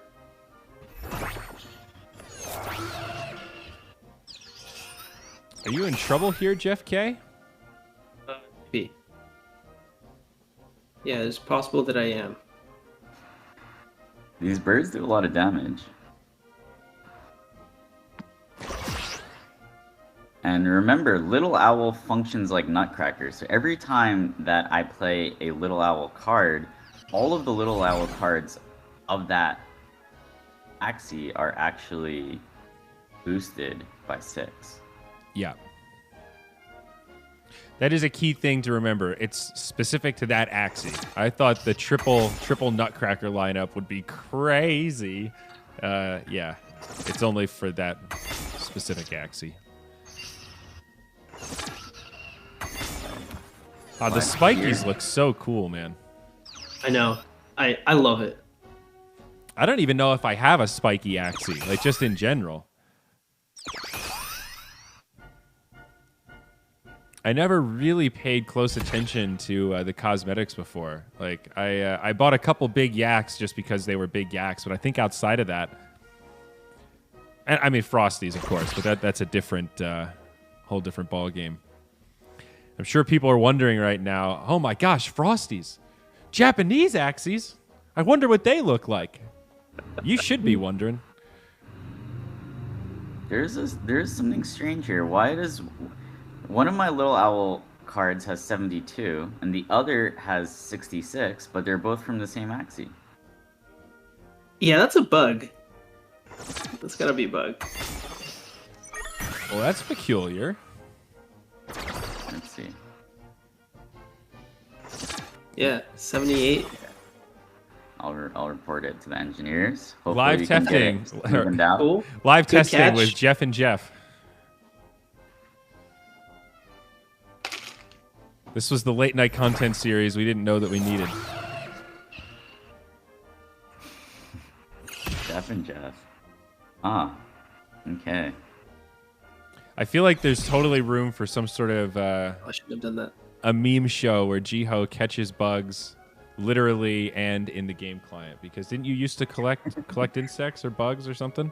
Are you in trouble here, Jeff K? Maybe. Yeah, it's possible that I am. These birds do a lot of damage. And remember, Little Owl functions like Nutcracker. So every time that I play a Little Owl card, all of the Little Owl cards of that Axie are actually boosted by 6. Yeah. That is a key thing to remember. It's specific to that Axie. I thought the triple Nutcracker lineup would be crazy. Yeah, it's only for that specific Axie. The spikies look so cool, man. I know. I love it. I don't even know if I have a spiky Axie, like just in general. I never really paid close attention to the cosmetics before. Like I bought a couple big yaks just because they were big yaks, but I think outside of that, and I mean Frosties, of course, but that's a different, whole different ball game. I'm sure people are wondering right now, oh my gosh, Frosties. Japanese Axies? I wonder what they look like. You should be wondering. There's something strange here. Why does one of my Little Owl cards has 72 and the other has 66, but they're both from the same Axie? Yeah, that's a bug. That's gotta be a bug. Well, that's peculiar. Let's see. Yeah, 78. I'll report it to the engineers. Hopefully Live we can get testing. it smoothened out. Cool. Live Good testing catch. with Jeff and Jeff. This was the late night content series we didn't know that we needed. Jeff and Jeff. Ah, okay. I feel like there's totally room for some sort of I shouldn't have done that. a meme show where Jiho catches bugs literally and in the game client. Because didn't you used to collect insects or bugs or something?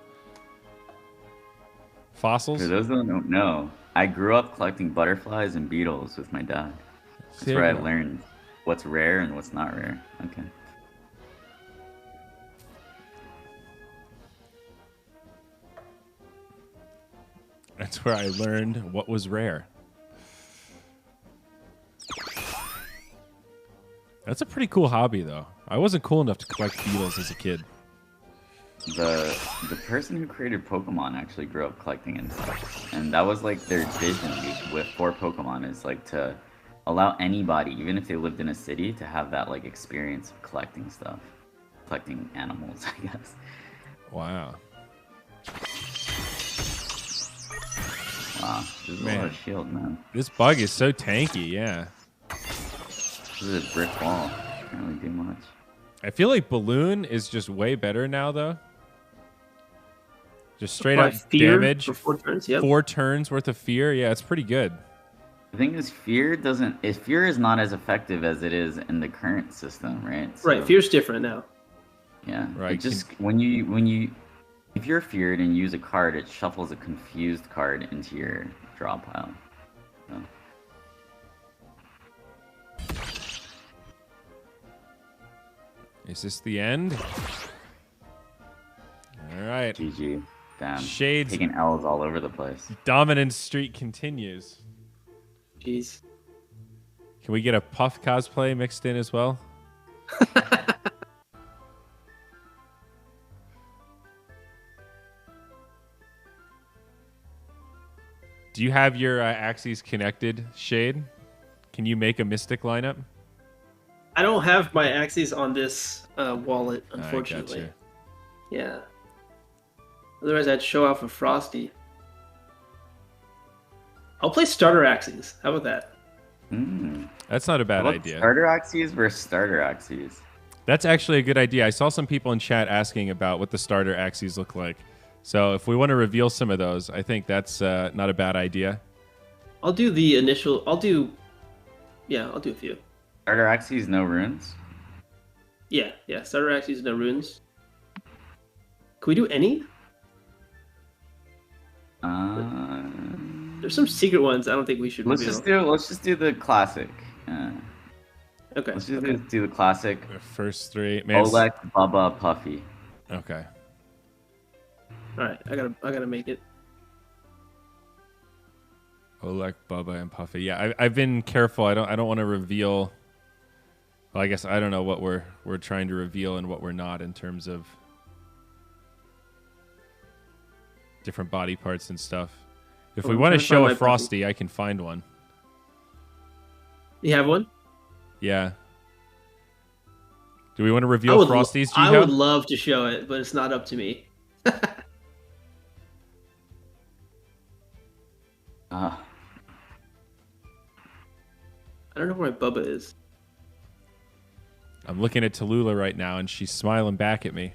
Fossils? For those that don't know, I grew up collecting butterflies and beetles with my dad. That's There where I you go. learned what's rare and what's not rare. Okay. That's where I learned what was rare. That's a pretty cool hobby, though. I wasn't cool enough to collect beetles as a kid. The person who created Pokemon actually grew up collecting insects, and that was like their vision for Pokemon is like to allow anybody, even if they lived in a city, to have that like experience of collecting stuff, collecting animals, I guess. Wow. Wow, this is a lot Man. of shield, man. This bug is so tanky, yeah. This is a brick wall. Can't really do much. I feel like Balloon is just way better now, though. Just straight Apply up fear damage. for 4 turns. Yep. 4 turns worth of fear. Yeah, it's pretty good. The thing is, fear is not as effective as it is in the current system, right? So, Right. Fear's different now. Yeah. Right, It just if you're feared and use a card, it shuffles a confused card into your draw pile. So. Is this the end? All right. GG. Damn. Shades Taking L's all over the place. dominance streak continues. Jeez. Can we get a Puff cosplay mixed in as well? Do you have your Axies connected, Shade? Can you make a Mystic lineup? I don't have my Axies on this wallet, I unfortunately. gotcha. Yeah. Otherwise, I'd show off a Frosty. I'll play starter Axies. How about that? That's not a bad idea. Starter Axies versus starter Axies. That's actually a good idea. I saw some people in chat asking about what the starter Axies look like. So if we want to reveal some of those, I think that's not a bad idea. I'll do the initial. I'll do a few. Starter Axies, no runes. Yeah. Starter Axies, no runes. Can we do any? There's some secret ones I don't think we should reveal. Let's just do the classic. Okay. Let's just do the classic. The first three. Man, Oleg, Bubba, Puffy. okay. All right, I gotta make it. Oleg, Bubba, and Puffy. Yeah, I've been careful. I don't want to reveal. Well, I guess I don't know what we're trying to reveal and what we're not in terms of different body parts and stuff. If we want to show a Frosty, Puffy. I can find one. You have one? Yeah. Do we want to reveal Frosties, Jiho? I would love to show it, but it's not up to me. I don't know where my Bubba is. I'm looking at Tallulah right now, and she's smiling back at me.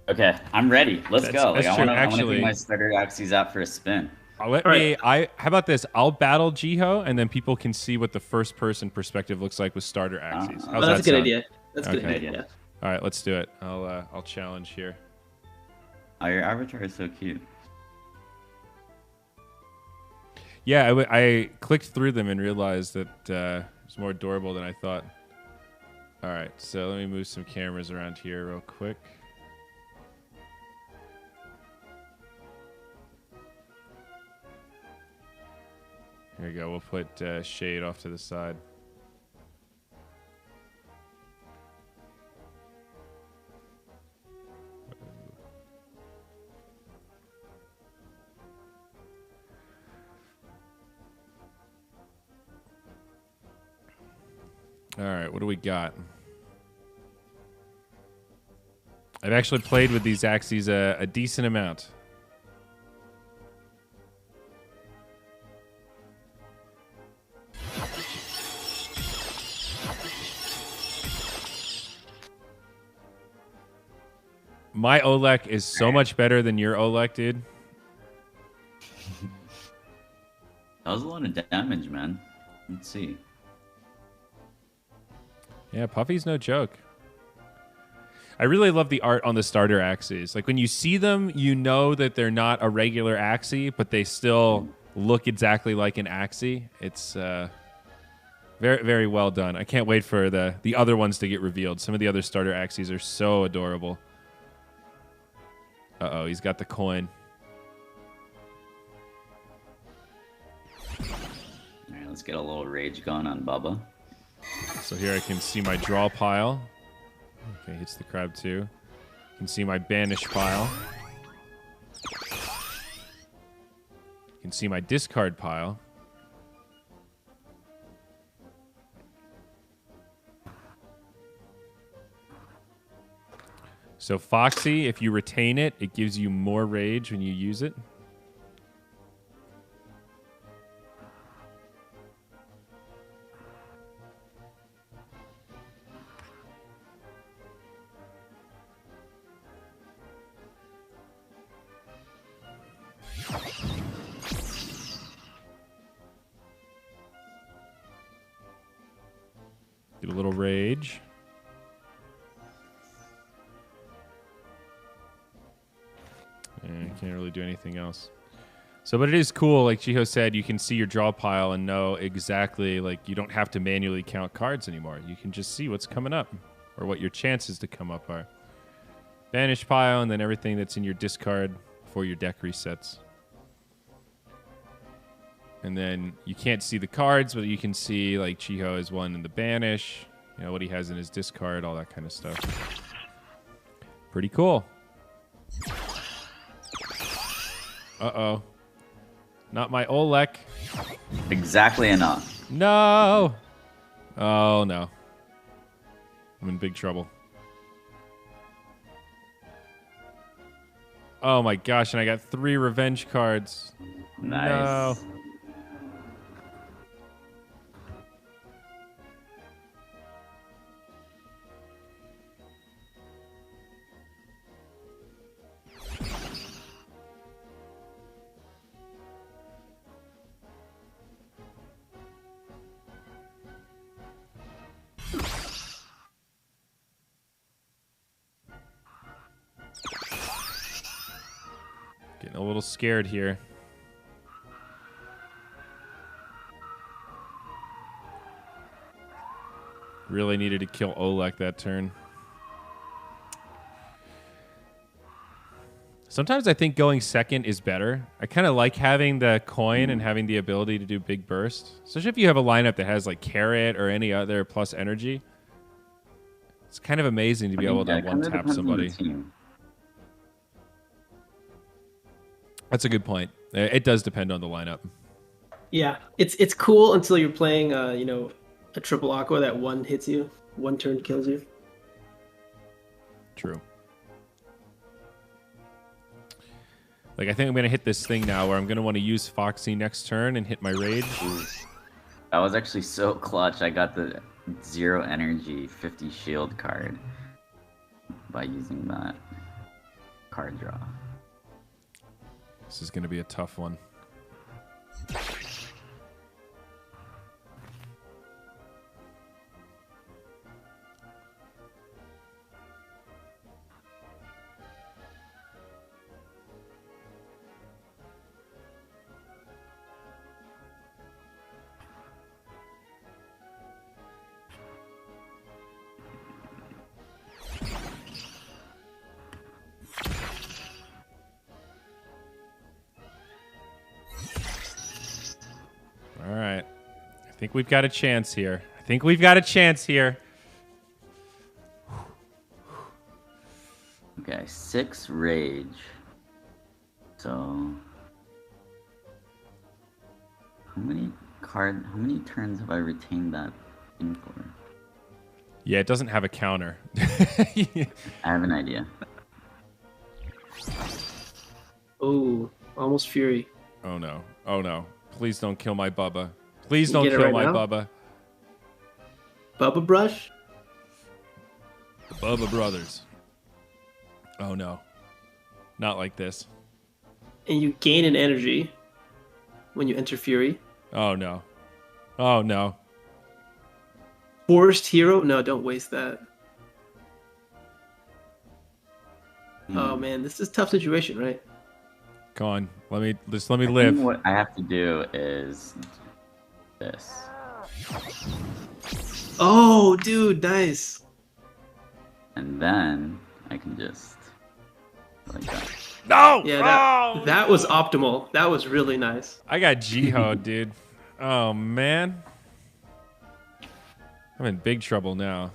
Okay, I'm ready. Let's go. That's I true. want to take my starter Axies out for a spin. How about this? I'll battle Jiho, and then people can see what the first person perspective looks like with starter Axies. That's a good idea. That's a good idea. All right, let's do it. I'll challenge here. Oh, your avatar is so cute. Yeah, I clicked through them and realized that it was more adorable than I thought. All right, so let me move some cameras around here real quick. Here we go. We'll put Shade off to the side. All right, what do we got? I've actually played with these Axies a decent amount. My Olek is so much better than your Olek, dude. That was a lot of damage, man. Let's see. Yeah, Puffy's no joke. I really love the art on the starter Axies. Like when you see them, you know that they're not a regular Axie, but they still look exactly like an Axie. It's very, very well done. I can't wait for the other ones to get revealed. Some of the other starter Axies are so adorable. Uh-oh, he's got the coin. All right, let's get a little rage going on Bubba. So here I can see my draw pile. Okay, hits the crab too. You can see my banish pile. You can see my discard pile. So Foxy, if you retain it, it gives you more rage when you use it. Get a little rage. Can't really do anything else. So, but it is cool. Like Jiho said, you can see your draw pile and know exactly, like, you don't have to manually count cards anymore. You can just see what's coming up or what your chances to come up are. Banish pile and then everything that's in your discard before your deck resets. And then you can't see the cards, but you can see, like, Jiho has one in the banish, you know, what he has in his discard, all that kind of stuff. Pretty cool. Uh-oh. Not my Olek. Exactly enough. No! Oh, no. I'm in big trouble. Oh, my gosh, and I got 3 revenge cards. Nice. No. getting a little scared here. Really needed to kill Olek that turn. Sometimes I think going second is better. I kind of like having the coin and having the ability to do big burst. Especially if you have a lineup that has like Carrot or any other plus energy. It's kind of amazing to be able to one-tap somebody. That's a good point. It does depend on the lineup. Yeah, it's cool until you're playing, you know, a triple Aqua that one hits you, one turn kills you. True. Like, I think I'm going to hit this thing now where I'm going to want to use Foxy next turn and hit my Rage. That was actually so clutch. I got the 0 energy 50 shield card by using that card draw. This is going to be a tough one. All right. I think we've got a chance here. Okay, 6 rage. So how many turns have I retained that in for? Yeah, it doesn't have a counter. I have an idea. Oh, almost Fury. Oh no. Oh no. Please don't kill my Bubba. Please don't get it kill right my now? Bubba. Bubba Brush? The Bubba brothers. Oh no. Not like this. And you gain an energy when you enter Fury. Oh no. Oh no. Forest Hero? No, don't waste that. Oh man, this is a tough situation, right? Come on. Let me I think live. what I have to do is this. Oh, dude, nice. And then I can just like that. No! Yeah, that was optimal. That was really nice. I got Jiho, dude. Oh man. I'm in big trouble now.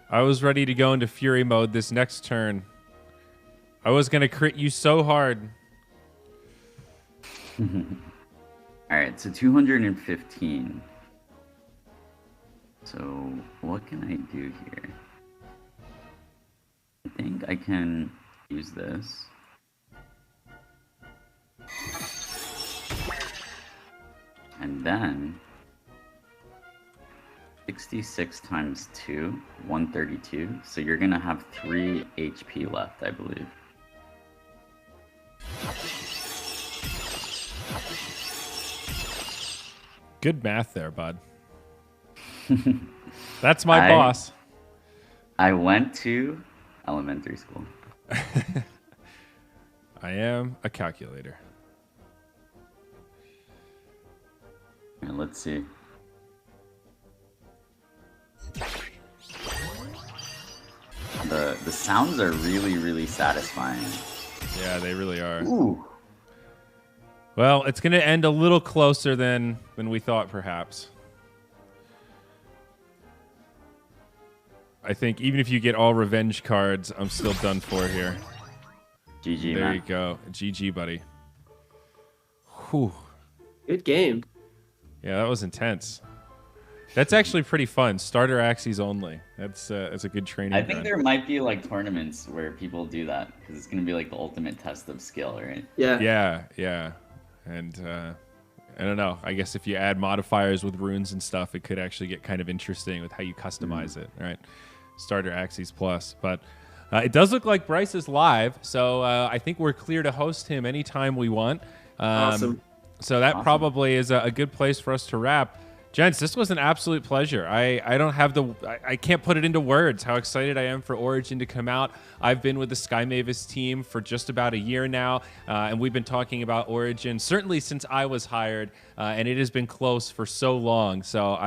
I was ready to go into Fury mode this next turn. I was going to crit you so hard. Alright, so 215. So what can I do here? I think I can use this. And then 66 times 2, 132. So you're gonna have 3 HP left, I believe. Good math there, bud. That's my boss. I went to elementary school. I am a calculator. And let's see. The sounds are really, really satisfying. Yeah, they really are. Ooh. Well, it's going to end a little closer than we thought, perhaps. I think even if you get all revenge cards, I'm still done for here. GG, there man. you go. GG, buddy. Whew. Good game. Yeah, that was intense. That's actually pretty fun. Starter Axies only. That's a good training I think run. there might be like tournaments where people do that because it's gonna be like the ultimate test of skill, right? Yeah. Yeah. And I don't know. I guess if you add modifiers with runes and stuff, it could actually get kind of interesting with how you customize it, right? Starter Axies Plus. But it does look like Bryce is live, so I think we're clear to host him anytime we want. Awesome. So that probably is a good place for us to wrap. Gents, this was an absolute pleasure. I can't put it into words how excited I am for Origin to come out. I've been with the Sky Mavis team for just about a year now, and we've been talking about Origin certainly since I was hired, and it has been close for so long. So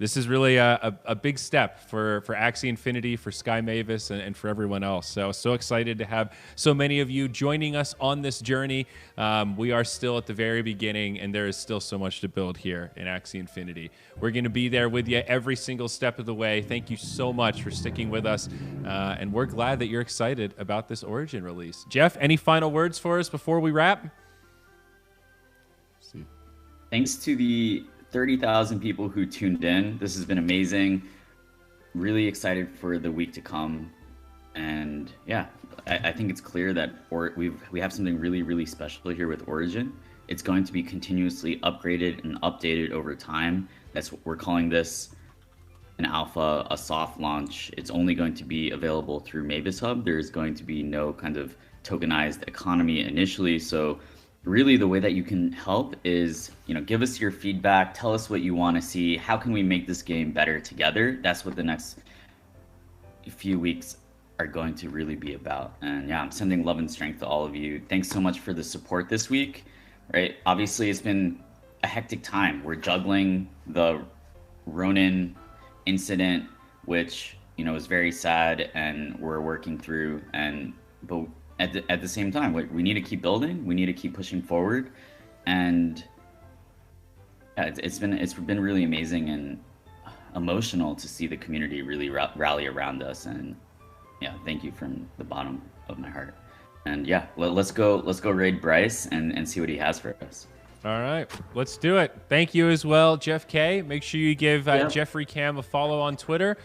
this is really a big step for Axie Infinity, for Sky Mavis, and for everyone else. So excited to have so many of you joining us on this journey. We are still at the very beginning, and there is still so much to build here in Axie Infinity. We're going to be there with you every single step of the way. Thank you so much for sticking with us, and we're glad that you're excited about this Origin release. Jeff, any final words for us before we wrap? Thanks to the 30,000 people who tuned in. This has been amazing. Really excited for the week to come. And yeah, I think it's clear that we have something really, really special here with Origin. It's going to be continuously upgraded and updated over time. That's what we're calling this an alpha, a soft launch. It's only going to be available through Mavis Hub. There's going to be no kind of tokenized economy initially. So really the way that you can help is, give us your feedback, tell us what you want to see, how can we make this game better together? That's what the next few weeks are going to really be about. And yeah, I'm sending love and strength to all of you. Thanks so much for the support this week, right? Obviously it's been a hectic time. We're juggling the Ronin incident, which, is very sad and we're working through, but at the same time, we need to keep building. We need to keep pushing forward, and yeah, it's been really amazing and emotional to see the community really rally around us. And yeah, thank you from the bottom of my heart. And yeah, let's go raid Bryce and see what he has for us. All right, let's do it. Thank you as well, Jeff K. Make sure you give Jeffrey Cam a follow on Twitter.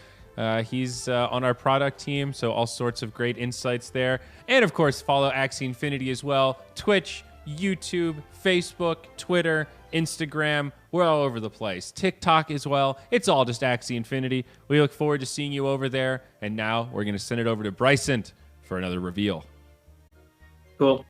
He's on our product team, so all sorts of great insights there. And of course, follow Axie Infinity as well. Twitch, YouTube, Facebook, Twitter, Instagram. We're all over the place. TikTok as well. It's all just Axie Infinity. We look forward to seeing you over there. And now we're going to send it over to Bryson for another reveal. Cool.